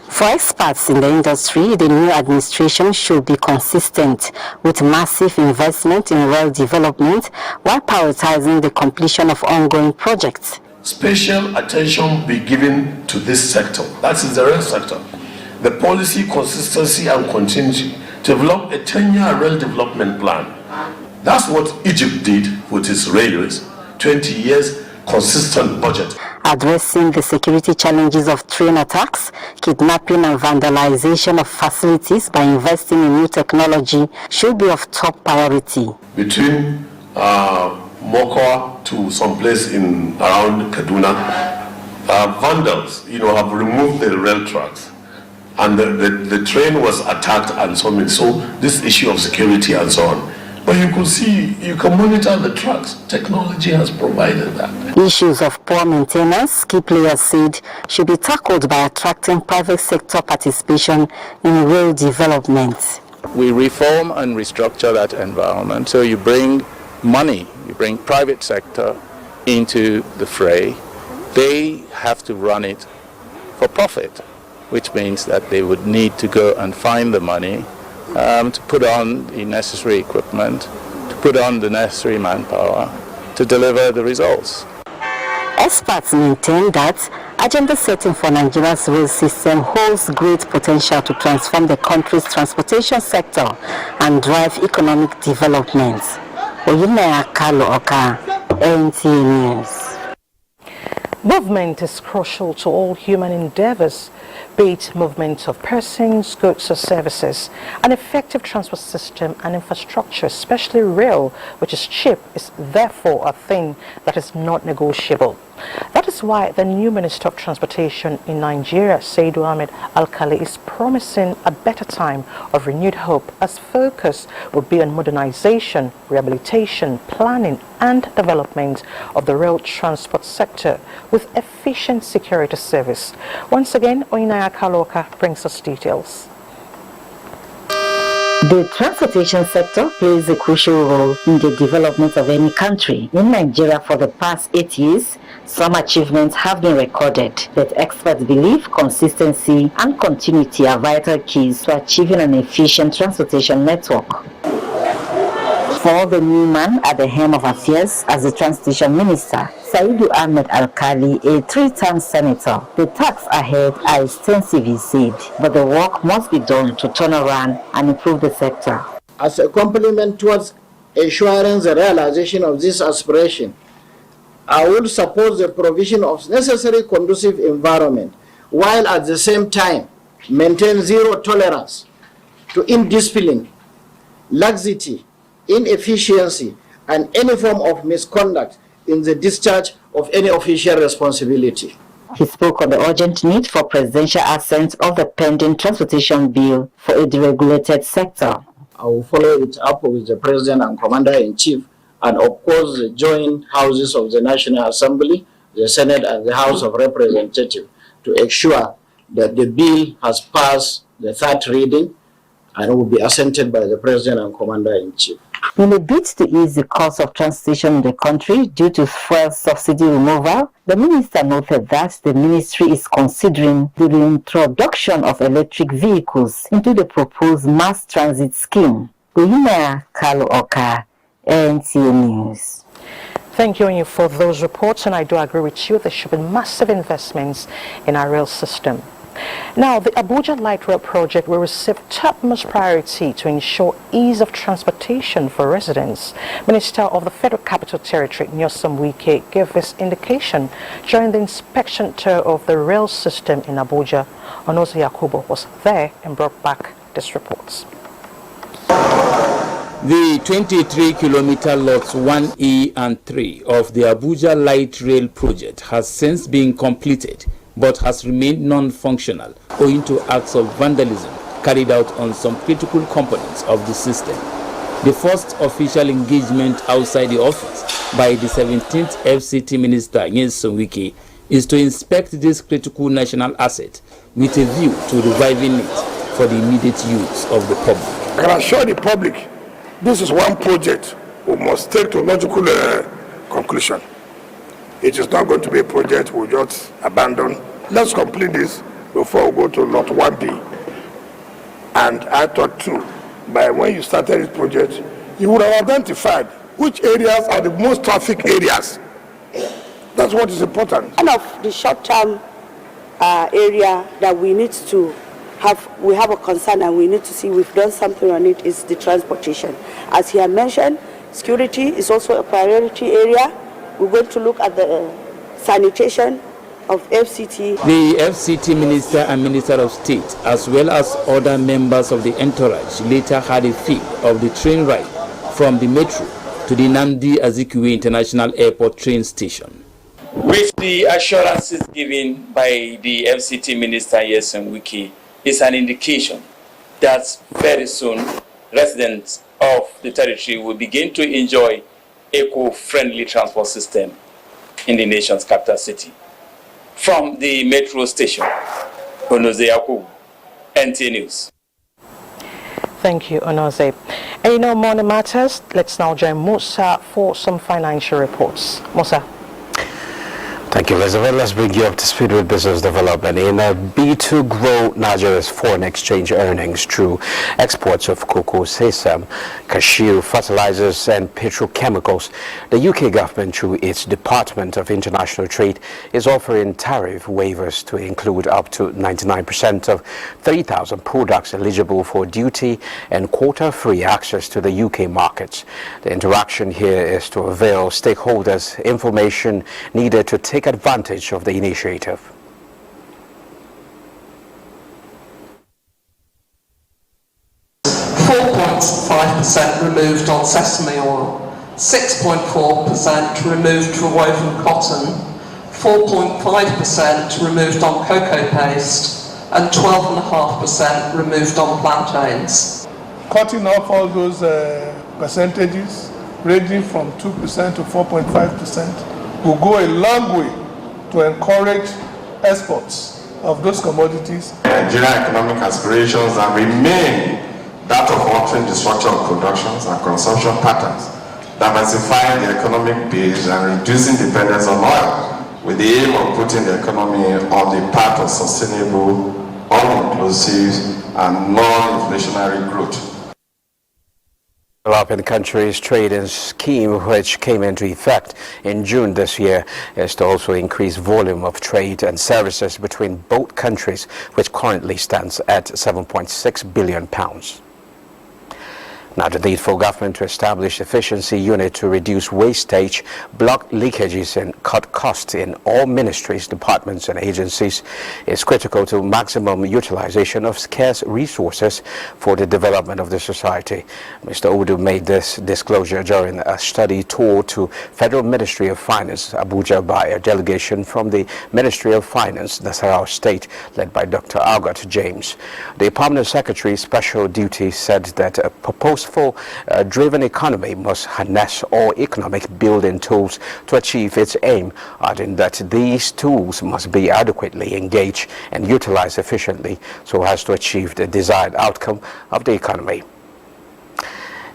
For experts in the industry, the new administration should be consistent with massive investment in rail development while prioritizing the completion of ongoing projects. Special attention be given to this sector, that is the rail sector. The policy consistency and continuity, develop a 10-year rail development plan. That's what Egypt did with its railways, 20 years consistent budget. Addressing the security challenges of train attacks, kidnapping and vandalization of facilities by investing in new technology should be of top priority. Between Mokoa to some place around Kaduna, vandals, have removed the rail tracks, and the train was attacked and so on. So this issue of security and so on. But you can see, you can monitor the tracks. Technology has provided that. Issues of poor maintenance, key players said, should be tackled by attracting private sector participation in rail development. We reform and restructure that environment. So you bring money, you bring private sector into the fray. They have to run it for profit, which means that they would need to go and find the money to put on the necessary equipment, to put on the necessary manpower to deliver the results. Experts maintain that agenda setting for Nigeria's rail system holds great potential to transform the country's transportation sector and drive economic development. Oyinaya Kalo Oka, NTA News. Movement is crucial to all human endeavors, be it movement of persons, goods or services. An effective transport system and infrastructure, especially rail, which is cheap, is therefore a thing that is not negotiable. That is why the new Minister of Transportation in Nigeria, Saidu Ahmed Alkali, is promising a better time of renewed hope as focus will be on modernization, rehabilitation, planning and development of the rail transport sector with efficient security service. Once again, Oyinaya Kaloka brings us details. The transportation sector plays a crucial role in the development of any country. In Nigeria for the past 8 years, some achievements have been recorded, but experts believe consistency and continuity are vital keys to achieving an efficient transportation network. For the new man at the helm of affairs as the transportation minister, Saidu Ahmed Alkali, a 3-term senator, the tasks ahead are extensive, he said, but the work must be done to turn around and improve the sector. As a complement towards ensuring the realization of this aspiration, I will support the provision of necessary conducive environment, while at the same time maintain zero tolerance to indiscipline, laxity, inefficiency, and any form of misconduct in the discharge of any official responsibility. He spoke on the urgent need for presidential assent of the pending transportation bill for a deregulated sector. I will follow it up with the President and Commander-in-Chief, and of course the joint houses of the National Assembly, the Senate and the House of Representatives, to ensure that the bill has passed the third reading and will be assented by the President and Commander-in-Chief. In a bid to ease the cost of transportation in the country due to fuel subsidy removal, the minister noted that the ministry is considering the introduction of electric vehicles into the proposed mass transit scheme. Goyina Kalu Oka, NTA News. Thank you, Onyi, for those reports, and I do agree with you. There should be massive investments in our rail system. Now, the Abuja Light Rail project will receive topmost priority to ensure ease of transportation for residents. Minister of the Federal Capital Territory, Nyesom Wike, gave this indication during the inspection tour of the rail system in Abuja. Onoze Yakubu was there and brought back these reports. The 23-kilometer lots 1E and 3 of the Abuja Light Rail project has since been completed, but has remained non-functional owing to acts of vandalism carried out on some critical components of the system. The first official engagement outside the office by the 17th FCT Minister Nyesom Wike is to inspect this critical national asset with a view to reviving it for the immediate use of the public. I can assure the public this is one project we must take to logical conclusion. It is not going to be a project we'll just abandon. Let's complete this before we go to lot 1B. And I thought too, by when you started this project, you would have identified which areas are the most traffic areas. That's what is important. One of the short-term area that we need to we have a concern and we need to see we've done something on it is the transportation. As he had mentioned, security is also a priority area. We're going to look at the sanitation of FCT. The FCT Minister and Minister of State, as well as other members of the entourage, later had a feel of the train ride from the metro to the Nnamdi Azikiwe International Airport train station. With the assurances given by the FCT Minister Nyesom Wike, is an indication that very soon residents of the territory will begin to enjoy eco-friendly transport system in the nation's capital city. From the metro station, Onoze Yakubu, NTA News. Thank you, Onoze. And you know, more on the matters, let's now join Musa for some financial reports. Musa. Thank you, Elizabeth. Let's bring you up to speed with business development. In a bid to grow Nigeria's foreign exchange earnings through exports of cocoa, sesame, cashew, fertilizers and petrochemicals, the UK government, through its Department of International Trade, is offering tariff waivers to include up to 99% of 3,000 products eligible for duty and quota-free access to the UK markets. The interaction here is to avail stakeholders information needed to take advantage of the initiative. .5% removed on sesame oil, 6.4% removed for woven cotton, 4.5% removed on cocoa paste, and 12.5% removed on plantains. Cutting off all those percentages, ranging from 2% to 4.5%, will go a long way to encourage exports of those commodities. Nigerian economic aspirations that remain that of altering the structure of productions and consumption patterns, diversifying the economic base and reducing dependence on oil, with the aim of putting the economy on the path of sustainable, all-inclusive and non-inflationary growth. Developing countries trading scheme, which came into effect in June this year, is to also increase volume of trade and services between both countries, which currently stands at £7.6 billion. Now, the need for government to establish efficiency unit to reduce wastage, block leakages and cut costs in all ministries, departments and agencies is critical to maximum utilization of scarce resources for the development of the society. Mr. Udu made this disclosure during a study tour to Federal Ministry of Finance, Abuja, by a delegation from the Ministry of Finance, Nasarawa State, led by Dr. Algot James. The Permanent Secretary's special duty said that a proposed driven economy must harness all economic building tools to achieve its aim, adding that these tools must be adequately engaged and utilized efficiently so as to achieve the desired outcome of the economy.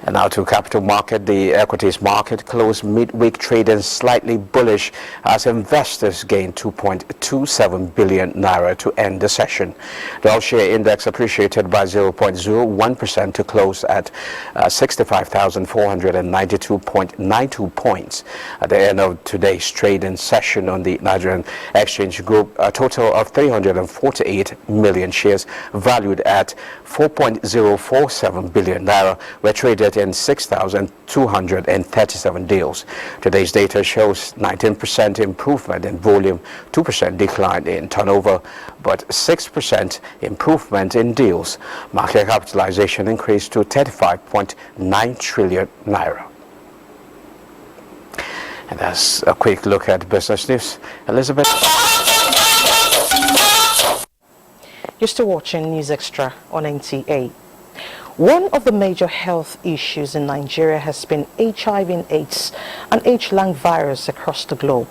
And now to capital market. The equities market closed midweek trading slightly bullish as investors gained 2.27 billion naira to end the session. The all-share index appreciated by 0.01% to close at 65,492.92 points. At the end of today's trading session on the Nigerian Exchange Group, a total of 348 million shares valued at 4.047 billion naira were traded in 6,237 deals. Today's data shows 19% improvement in volume, 2% decline in turnover, but 6% improvement in deals. Market capitalization increased to 35.9 trillion naira. And that's a quick look at business news. Elizabeth. You're still watching News Extra on NTA. One of the major health issues in Nigeria has been HIV and AIDS and H-lung virus across the globe.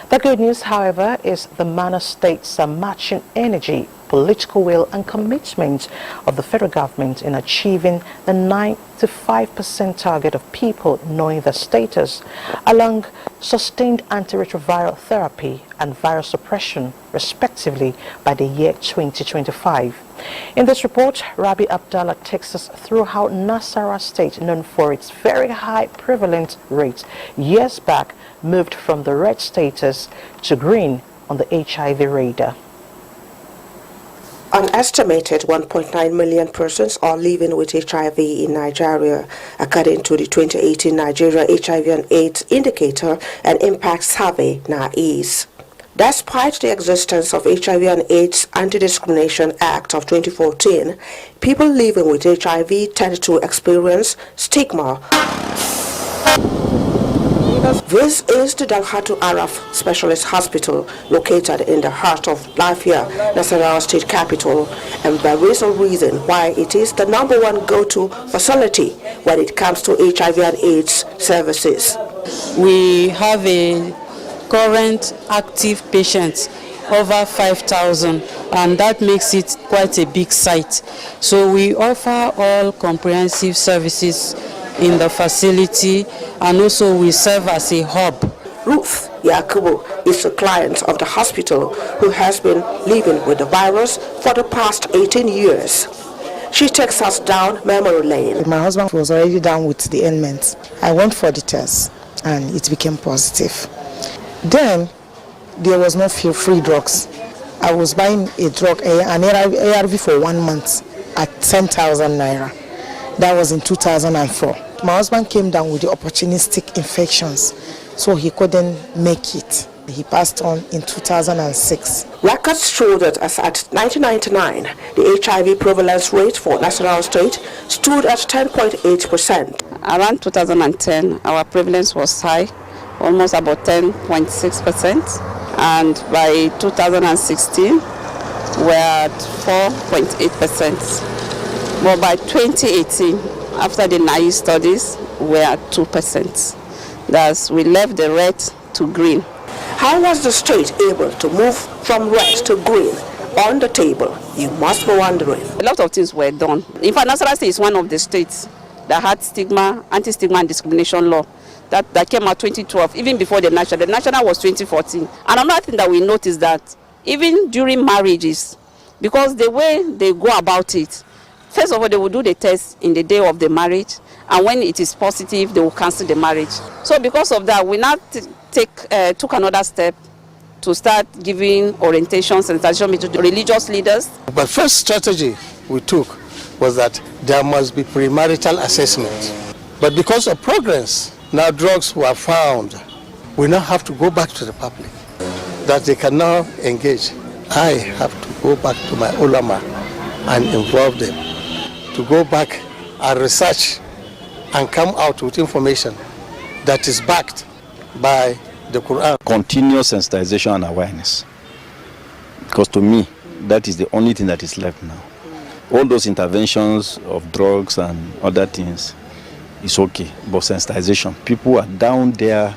The good news, however, is the manner states are matching energy, political will and commitment of the federal government in achieving the 95% target of people knowing their status, along sustained antiretroviral therapy and virus suppression, respectively, by the year 2025. In this report, Rabi Abdallah takes us through how Nasarawa State, known for its very high prevalent rate, years back moved from the red status to green on the HIV radar. An estimated 1.9 million persons are living with HIV in Nigeria, according to the 2018 Nigeria HIV and AIDS Indicator and Impact Survey, NAIS. Despite the existence of HIV and AIDS Anti-Discrimination Act of 2014, people living with HIV tend to experience stigma. This is the Dalhatu Araf Specialist Hospital, located in the heart of Lafia, Nasarawa State Capital, and there is a reason why it is the #1 go-to facility when it comes to HIV and AIDS services. We have a current active patients over 5,000, and that makes it quite a big site. So we offer all comprehensive services in the facility, and also we serve as a hub. Ruth Yakubu is a client of the hospital who has been living with the virus for the past 18 years. She takes us down memory lane. My husband was already down with the ailment. I went for the test and it became positive. Then there was no free drugs. I was buying a drug, an ARV for 1 month at 10,000 naira. That was in 2004. My husband came down with the opportunistic infections, so he couldn't make it. He passed on in 2006. Records show that as at 1999, the HIV prevalence rate for Nasarawa State stood at 10.8%. Around 2010, our prevalence was high, almost about 10.6%, and by 2016, we're at 4.8%. But by 2018, after the NAIS studies, we're at 2%. Thus, we left the red to green. How was the state able to move from red to green on the table? You must be wondering. A lot of things were done. In fact, Nasarawa State is one of the states that had anti-stigma and discrimination law that came out 2012, even before the national. The national was 2014. And another thing that we noticed that even during marriages, because the way they go about it, first of all, they will do the test in the day of the marriage, and when it is positive, they will cancel the marriage. So because of that, we now took another step to start giving orientations and sensitization to religious leaders. But first strategy we took was that there must be premarital assessment. But because of progress, now drugs were found. We now have to go back to the public, that they can now engage. I have to go back to my ulama and involve them, to go back and research and come out with information that is backed by the Quran. Continuous sensitization and awareness. Because to me, that is the only thing that is left now. All those interventions of drugs and other things is okay, but sensitization. People are down there,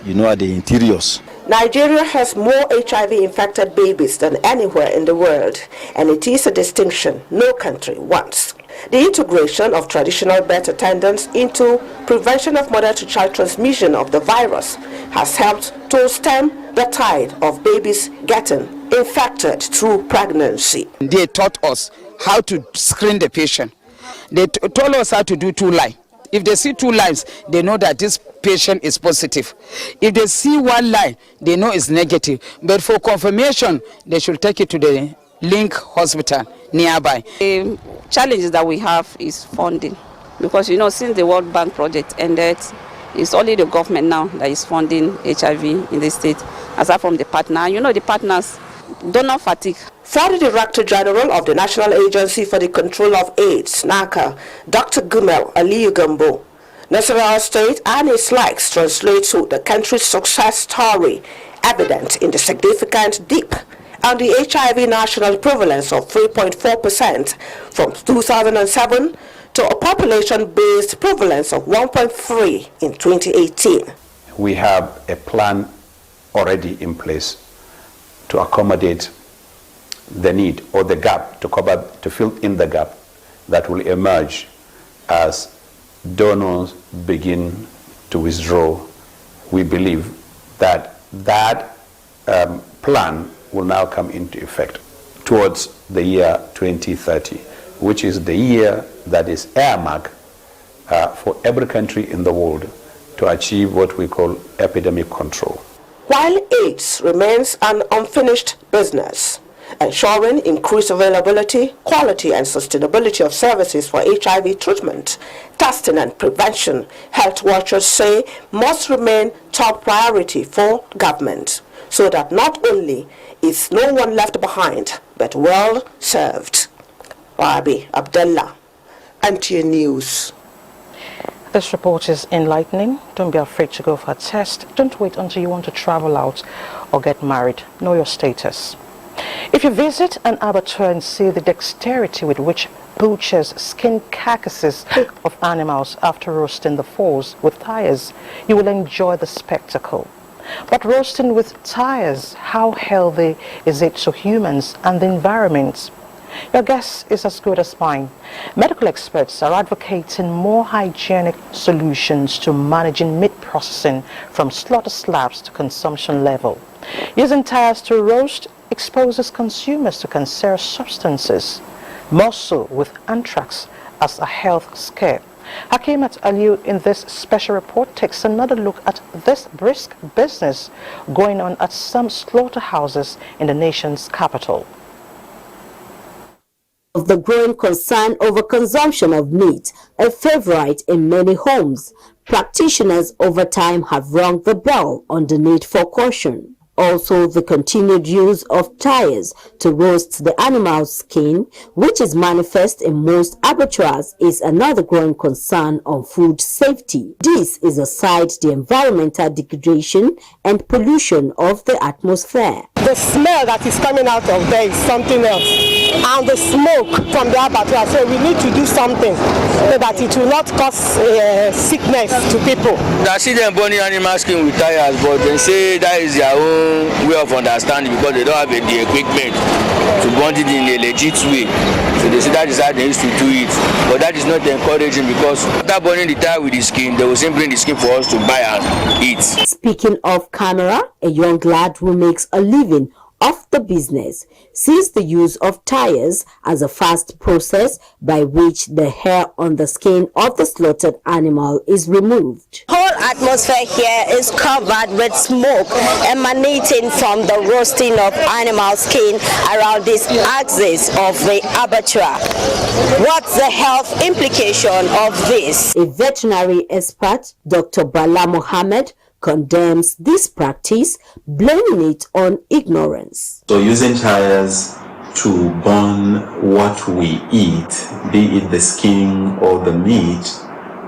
at the interiors. Nigeria has more HIV-infected babies than anywhere in the world, and it is a distinction no country wants. The integration of traditional birth attendants into prevention of mother-to-child transmission of the virus has helped to stem the tide of babies getting infected through pregnancy. They taught us how to screen the patient. They told us how to do 2 lines. If they see 2 lines, they know that this patient is positive. If they see 1 line, they know it's negative. But for confirmation, they should take it to the Link Hospital nearby. The challenges that we have is funding, because since the World Bank project ended, it's only the government now that is funding HIV in the state, aside from the partner. The partners, donor fatigue. For the Director General of the National Agency for the Control of AIDS, NACA, Dr. Gumel Aliyu Gambo, Nasarawa State and its likes translate to the country's success story, evident in the significant dip and the HIV national prevalence of 3.4% from 2007 to a population-based prevalence of 1.3 in 2018. We have a plan already in place to accommodate the need or the gap, to fill in the gap that will emerge as donors begin to withdraw. We believe that plan will now come into effect towards the year 2030, which is the year that is earmarked for every country in the world to achieve what we call epidemic control. While AIDS remains an unfinished business, ensuring increased availability, quality and sustainability of services for HIV treatment, testing and prevention, health watchers say must remain top priority for government, so that not only is no one left behind, but well served. Rabi Abdullah, NTA News. This report is enlightening. Don't be afraid to go for a test. Don't wait until you want to travel out or get married. Know your status. If you visit an abattoir and see the dexterity with which butchers skin carcasses of animals after roasting the fowls with tires, you will enjoy the spectacle. But roasting with tires, how healthy is it to humans and the environment? Your guess is as good as mine. Medical experts are advocating more hygienic solutions to managing meat processing from slaughter slabs to consumption level. Using tires to roast exposes consumers to cancerous substances, more so with anthrax as a health scare. Hakimat Aliyu in this special report takes another look at this brisk business going on at some slaughterhouses in the nation's capital. Of the growing concern over consumption of meat, a favorite in many homes, practitioners over time have rung the bell on the need for caution. Also, the continued use of tires to roast the animal's skin, which is manifest in most abattoirs, is another growing concern on food safety. This is aside the environmental degradation and pollution of the atmosphere. The smell that is coming out of there is something else, and the smoke from the abattoir, so we need to do something so that it will not cause sickness to people. I see them burning animal skin with tires, but they say that is their own way of understanding because they don't have the equipment to burn it in a legit way. So they say that is how they used to do it. But that is not encouraging because after burning the tire with the skin, they will simply bring the skin for us to buy and eat. Speaking of camera, a young lad who makes a living off the business sees the use of tires as a fast process by which the hair on the skin of the slaughtered animal is removed. Whole atmosphere here is covered with smoke emanating from the roasting of animal skin around this axis of the abattoir. What's the health implication of this? A veterinary expert, Dr. Bala Mohammed, condemns this practice, blaming it on ignorance. So using tires to burn what we eat, be it the skin or the meat,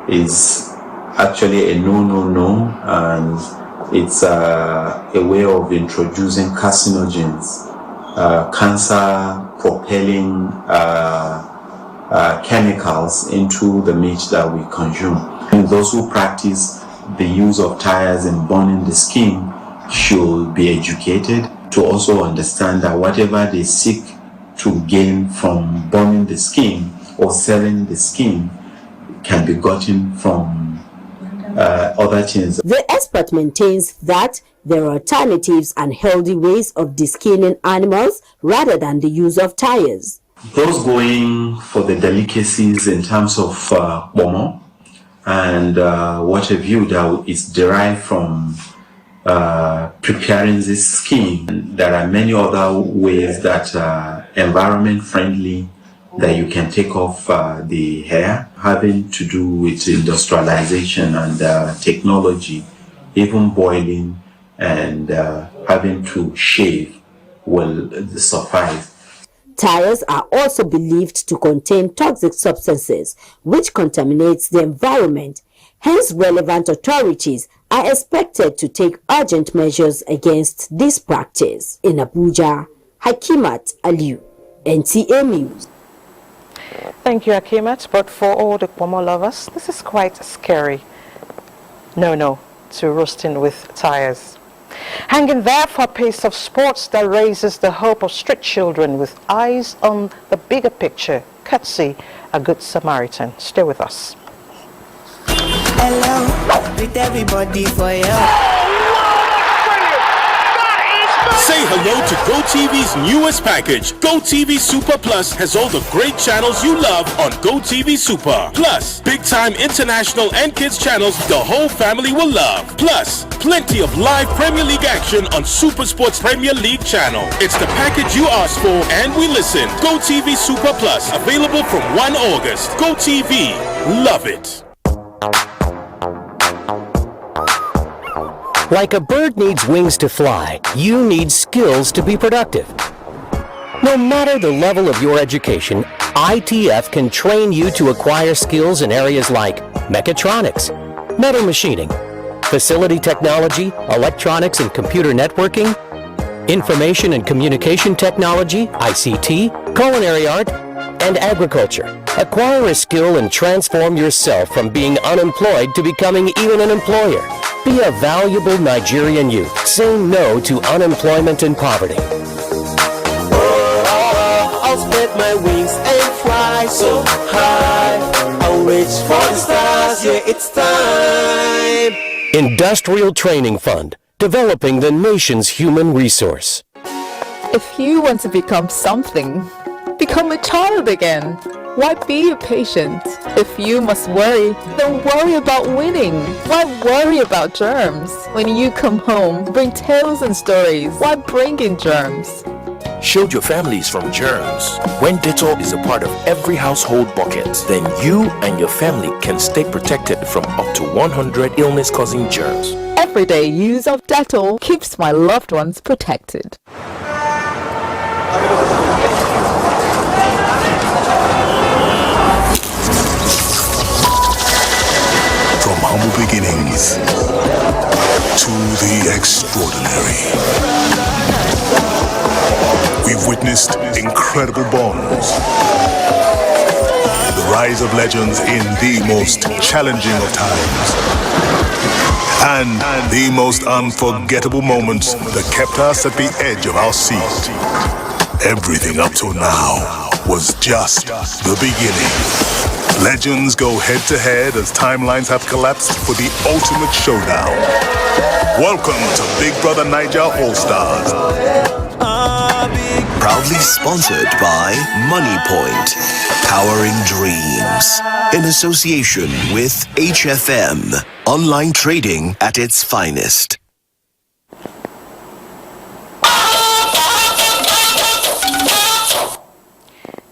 is actually a no, and it's a way of introducing carcinogens, cancer-propelling chemicals into the meat that we consume. And those who practice the use of tires in burning the skin should be educated to also understand that whatever they seek to gain from burning the skin or selling the skin can be gotten from other things. The expert maintains that there are alternatives and healthy ways of deskinning animals rather than the use of tires. Those going for the delicacies in terms of bomo and what have you that is derived from preparing this skin. There are many other ways that are environment friendly that you can take off the hair, having to do with industrialization and technology, even boiling and having to shave will suffice. Tires are also believed to contain toxic substances which contaminates the environment. Hence, relevant authorities are expected to take urgent measures against this practice. In Abuja, Hakimat Aliu, NTA News. Thank you, Hakimat. But for all the Pomo lovers, this is quite scary. No to roasting with tires. Hanging there for a pace of sports that raises the hope of street children with eyes on the bigger picture, courtesy A Good Samaritan. Stay with us. Hello, with everybody for you. Say hello to GoTV's newest package. GoTV Super Plus has all the great channels you love on GoTV Super. Plus, big-time international and kids channels the whole family will love. Plus, plenty of live Premier League action on Super Sports Premier League channel. It's the package you asked for and we listened. GoTV Super Plus, available from 1 August. GoTV, love it. Like a bird needs wings to fly, you need skills to be productive. No matter the level of your education, ITF can train you to acquire skills in areas like mechatronics, metal machining, facility technology, electronics and computer networking, information and communication technology, ICT, culinary art, and agriculture. Acquire a skill and transform yourself from being unemployed to becoming even an employer. Be a valuable Nigerian youth. Say no to unemployment and poverty. I'll spread my wings and fly so high. I'll reach for the stars, yeah, it's time. Industrial Training Fund, developing the nation's human resource. If you want to become something, become a child again. Why be patient? If you must worry, then worry about winning. Why worry about germs? When you come home, bring tales and stories. Why bring in germs? Shield your families from germs. When Dettol is a part of every household bucket, then you and your family can stay protected from up to 100 illness-causing germs. Everyday use of Dettol keeps my loved ones protected. From humble beginnings to the extraordinary, we've witnessed incredible bonds, the rise of legends in the most challenging of times, and the most unforgettable moments that kept us at the edge of our seat. Everything up till now was just the beginning. Legends go head-to-head as timelines have collapsed for the ultimate showdown. Welcome to Big Brother Niger All-Stars. Proudly sponsored by Money Point, powering dreams. in association with HFM, online trading at its finest.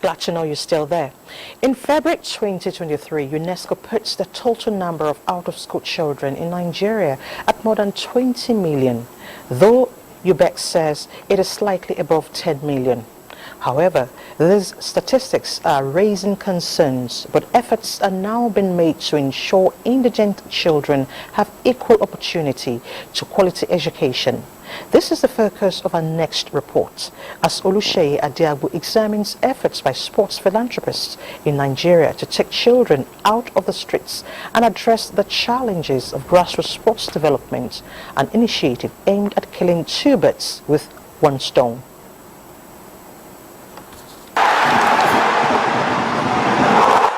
Glad to know you're still there. In February 2023, UNESCO puts the total number of out-of-school children in Nigeria at more than 20 million, though UBEC says it is slightly above 10 million. However, these statistics are raising concerns, but efforts are now being made to ensure indigent children have equal opportunity to quality education. This is the focus of our next report, as Oluseyi Adiagbo examines efforts by sports philanthropists in Nigeria to take children out of the streets and address the challenges of grassroots sports development, an initiative aimed at killing two birds with one stone.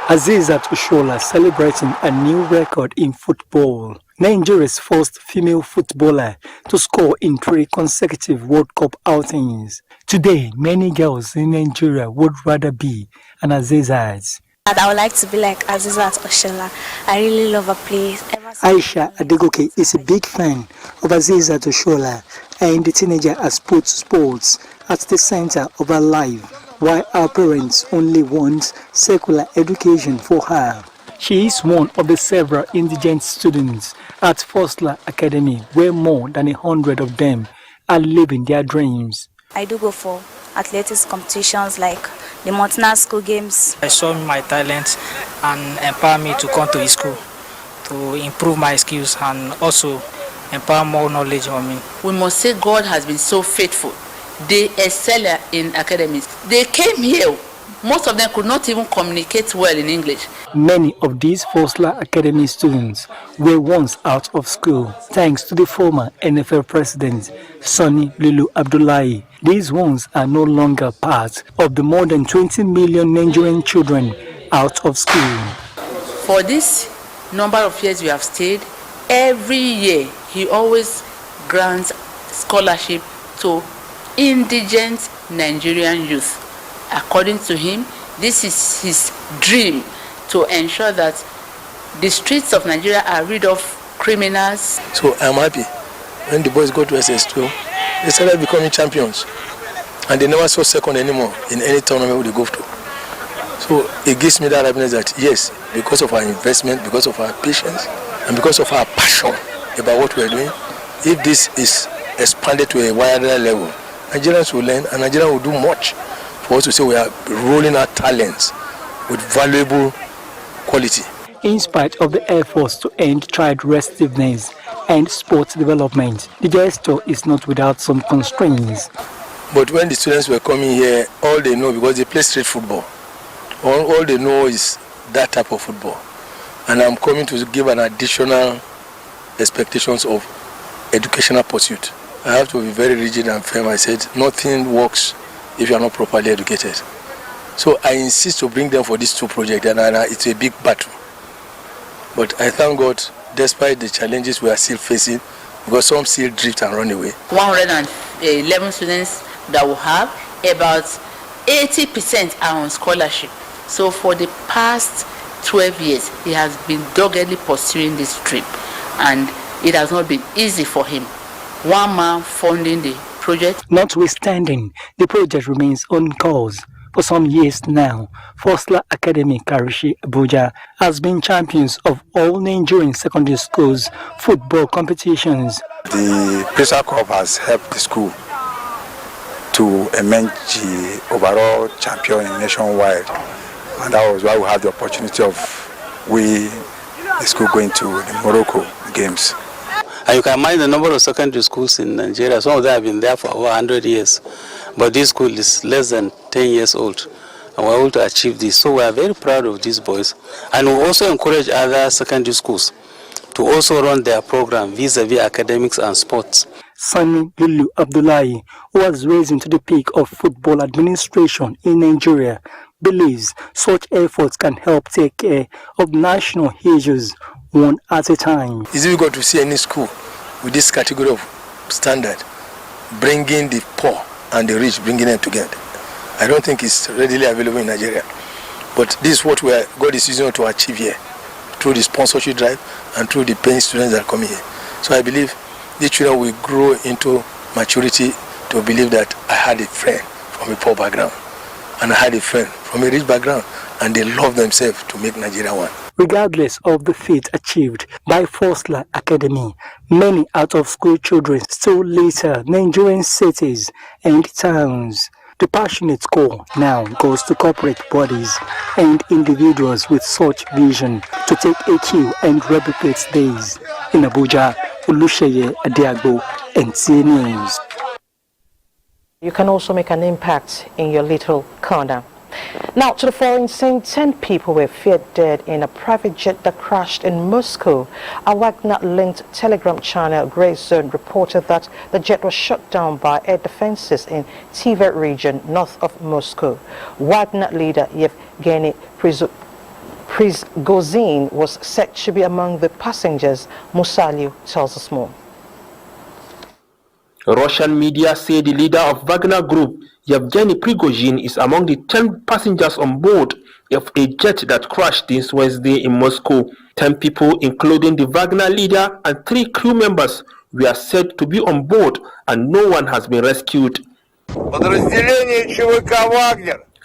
Azizat Oshola celebrating a new record in football. Nigeria's first female footballer to score in 3 consecutive World Cup outings. Today, many girls in Nigeria would rather be an Azizat. I would like to be like Azizat Oshola. I really love her play. Aisha Adegoke is a big fan of Azizat Oshola, and the teenager has put sports at the center of her life, while her parents only want secular education for her. She is one of the several indigent students at Fosla Academy, where more than 100 of them are living their dreams. I do go for athletics competitions like the Montana School Games. I saw my talent and empower me to come to the school to improve my skills and also empower more knowledge on me. We must say God has been so faithful. They excel in academies. They came here. Most of them could not even communicate well in English. Many of these Fosla Academy students were once out of school, thanks to the former NFL president, Sonny Lulu Abdullahi. These ones are no longer part of the more than 20 million Nigerian children out of school. For this number of years we have stayed, every year he always grants scholarship to indigent Nigerian youth. According to him, this is his dream to ensure that the streets of Nigeria are rid of criminals. So I'm happy. When the boys go to SS2, they started becoming champions. And they never saw second anymore in any tournament they go to. So it gives me that happiness that yes, because of our investment, because of our patience, and because of our passion about what we're doing, if this is expanded to a wider level, Nigerians will learn and Nigeria will do much for us to say we are rolling our talents with valuable quality. In spite of the efforts to end child restiveness and sports development, the gesture is not without some constraints. But when the students were coming here, all they know, because they play street football, all they know is that type of football. And I'm coming to give an additional expectations of educational pursuit. I have to be very rigid and firm. I said, nothing works if you are not properly educated. So I insist to bring them for these 2 projects, and it's a big battle. But I thank God, despite the challenges we are still facing, because some still drift and run away. 111 students that we have, about 80% are on scholarship. So for the past 12 years, he has been doggedly pursuing this trip, and it has not been easy for him. One man funding the project. Notwithstanding, the project remains on course. For some years now, Fosla Academy Karishi Abuja has been champions of all Nigerian secondary schools football competitions. The Pressure Cup has helped the school to emerge the overall champion nationwide, and that was why we had the opportunity of the school going to the Morocco games. And you can imagine the number of secondary schools in Nigeria. Some of them have been there for over 100 years. But this school is less than 10 years old. And we're able to achieve this. So we are very proud of these boys. And we also encourage other secondary schools to also run their program vis-a-vis academics and sports. Sonny Lulu Abdullahi, who was raised into the peak of football administration in Nigeria, believes such efforts can help take care of national issues one at a time. It's difficult to see any school with this category of standard bringing the poor and the rich, bringing them together. I don't think it's readily available in Nigeria. But this is what God is using to achieve here, through the sponsorship drive and through the paying students that are coming here. So I believe these children will grow into maturity to believe that I had a friend from a poor background and I had a friend from a rich background, and they love themselves to make Nigeria one. Regardless of the feat achieved by Fosler Academy, many out-of-school children still litter Nigerian cities and towns. The passionate call now goes to corporate bodies and individuals with such vision to take a cue and replicate these. In Abuja, Olusheye Adiagbo, NTA News. You can also make an impact in your little corner. Now to the foreign scene, 10 people were feared dead in a private jet that crashed in Moscow. A Wagner-linked Telegram channel, Grey Zone, reported that the jet was shot down by air defenses in Tver region, north of Moscow. Wagner leader Yevgeny Prigozhin was said to be among the passengers. Musaliu tells us more. Russian media say the leader of Wagner Group, Yevgeny Prigozhin, is among the 10 passengers on board of a jet that crashed this Wednesday in Moscow. 10 people, including the Wagner leader and 3 crew members, were said to be on board, and no one has been rescued.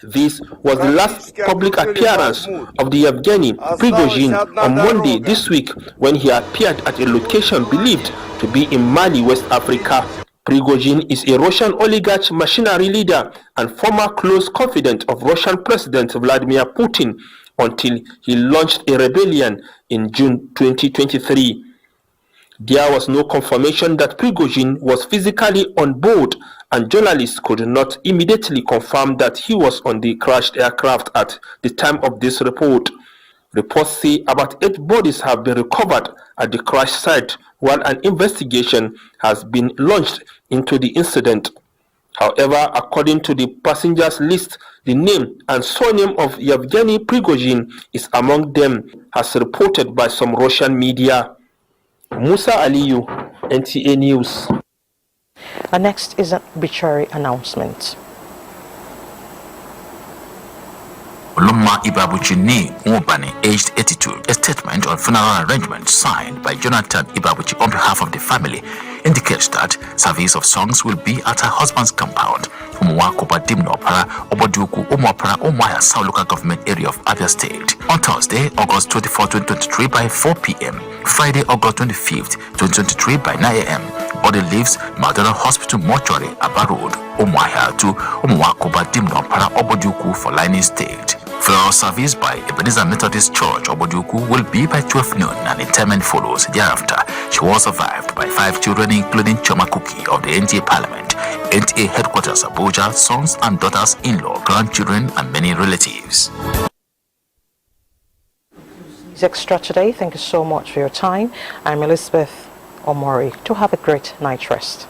This was the last public appearance of the Yevgeny Prigozhin on Monday this week, when he appeared at a location believed to be in Mali, West Africa. Prigozhin is a Russian oligarch machinery leader and former close confidant of Russian President Vladimir Putin until he launched a rebellion in June 2023. There was no confirmation that Prigozhin was physically on board, and journalists could not immediately confirm that he was on the crashed aircraft at the time of this report. Reports say about 8 bodies have been recovered at the crash site, while an investigation has been launched into the incident. However, according to the passengers list, the name and surname of Yevgeny Prigozhin is among them, as reported by some Russian media. Musa Aliyu, NTA News. Next is an obituary announcement. Olumma Ibabuchi Ubani, aged 82. A statement on funeral arrangements signed by Jonathan Ibabuchi on behalf of the family indicates that service of songs will be at her husband's compound, Umuwakoba Dimnopara, Oboduku, Umwapara, Umwaya, South Local Government Area of Abia State. On Thursday, August 24, 2023 by 4 p.m. Friday, August 25th, 2023 by 9 a.m. Body leaves Madonna Hospital Mortuary, Aba Road, Umwaya to Umuwakoba Dimnopara, Oboduku for lining state. Funeral service by Ebenezer Methodist Church, Oboduku, will be by 12 noon and interment follows thereafter. She was survived by 5 children, including Choma Kuki of the NTA Parliament, NTA headquarters Abuja, sons and daughters-in-law, grandchildren, and many relatives. It's extra today. Thank you so much for your time. I'm Elizabeth Omori. To have a great night rest.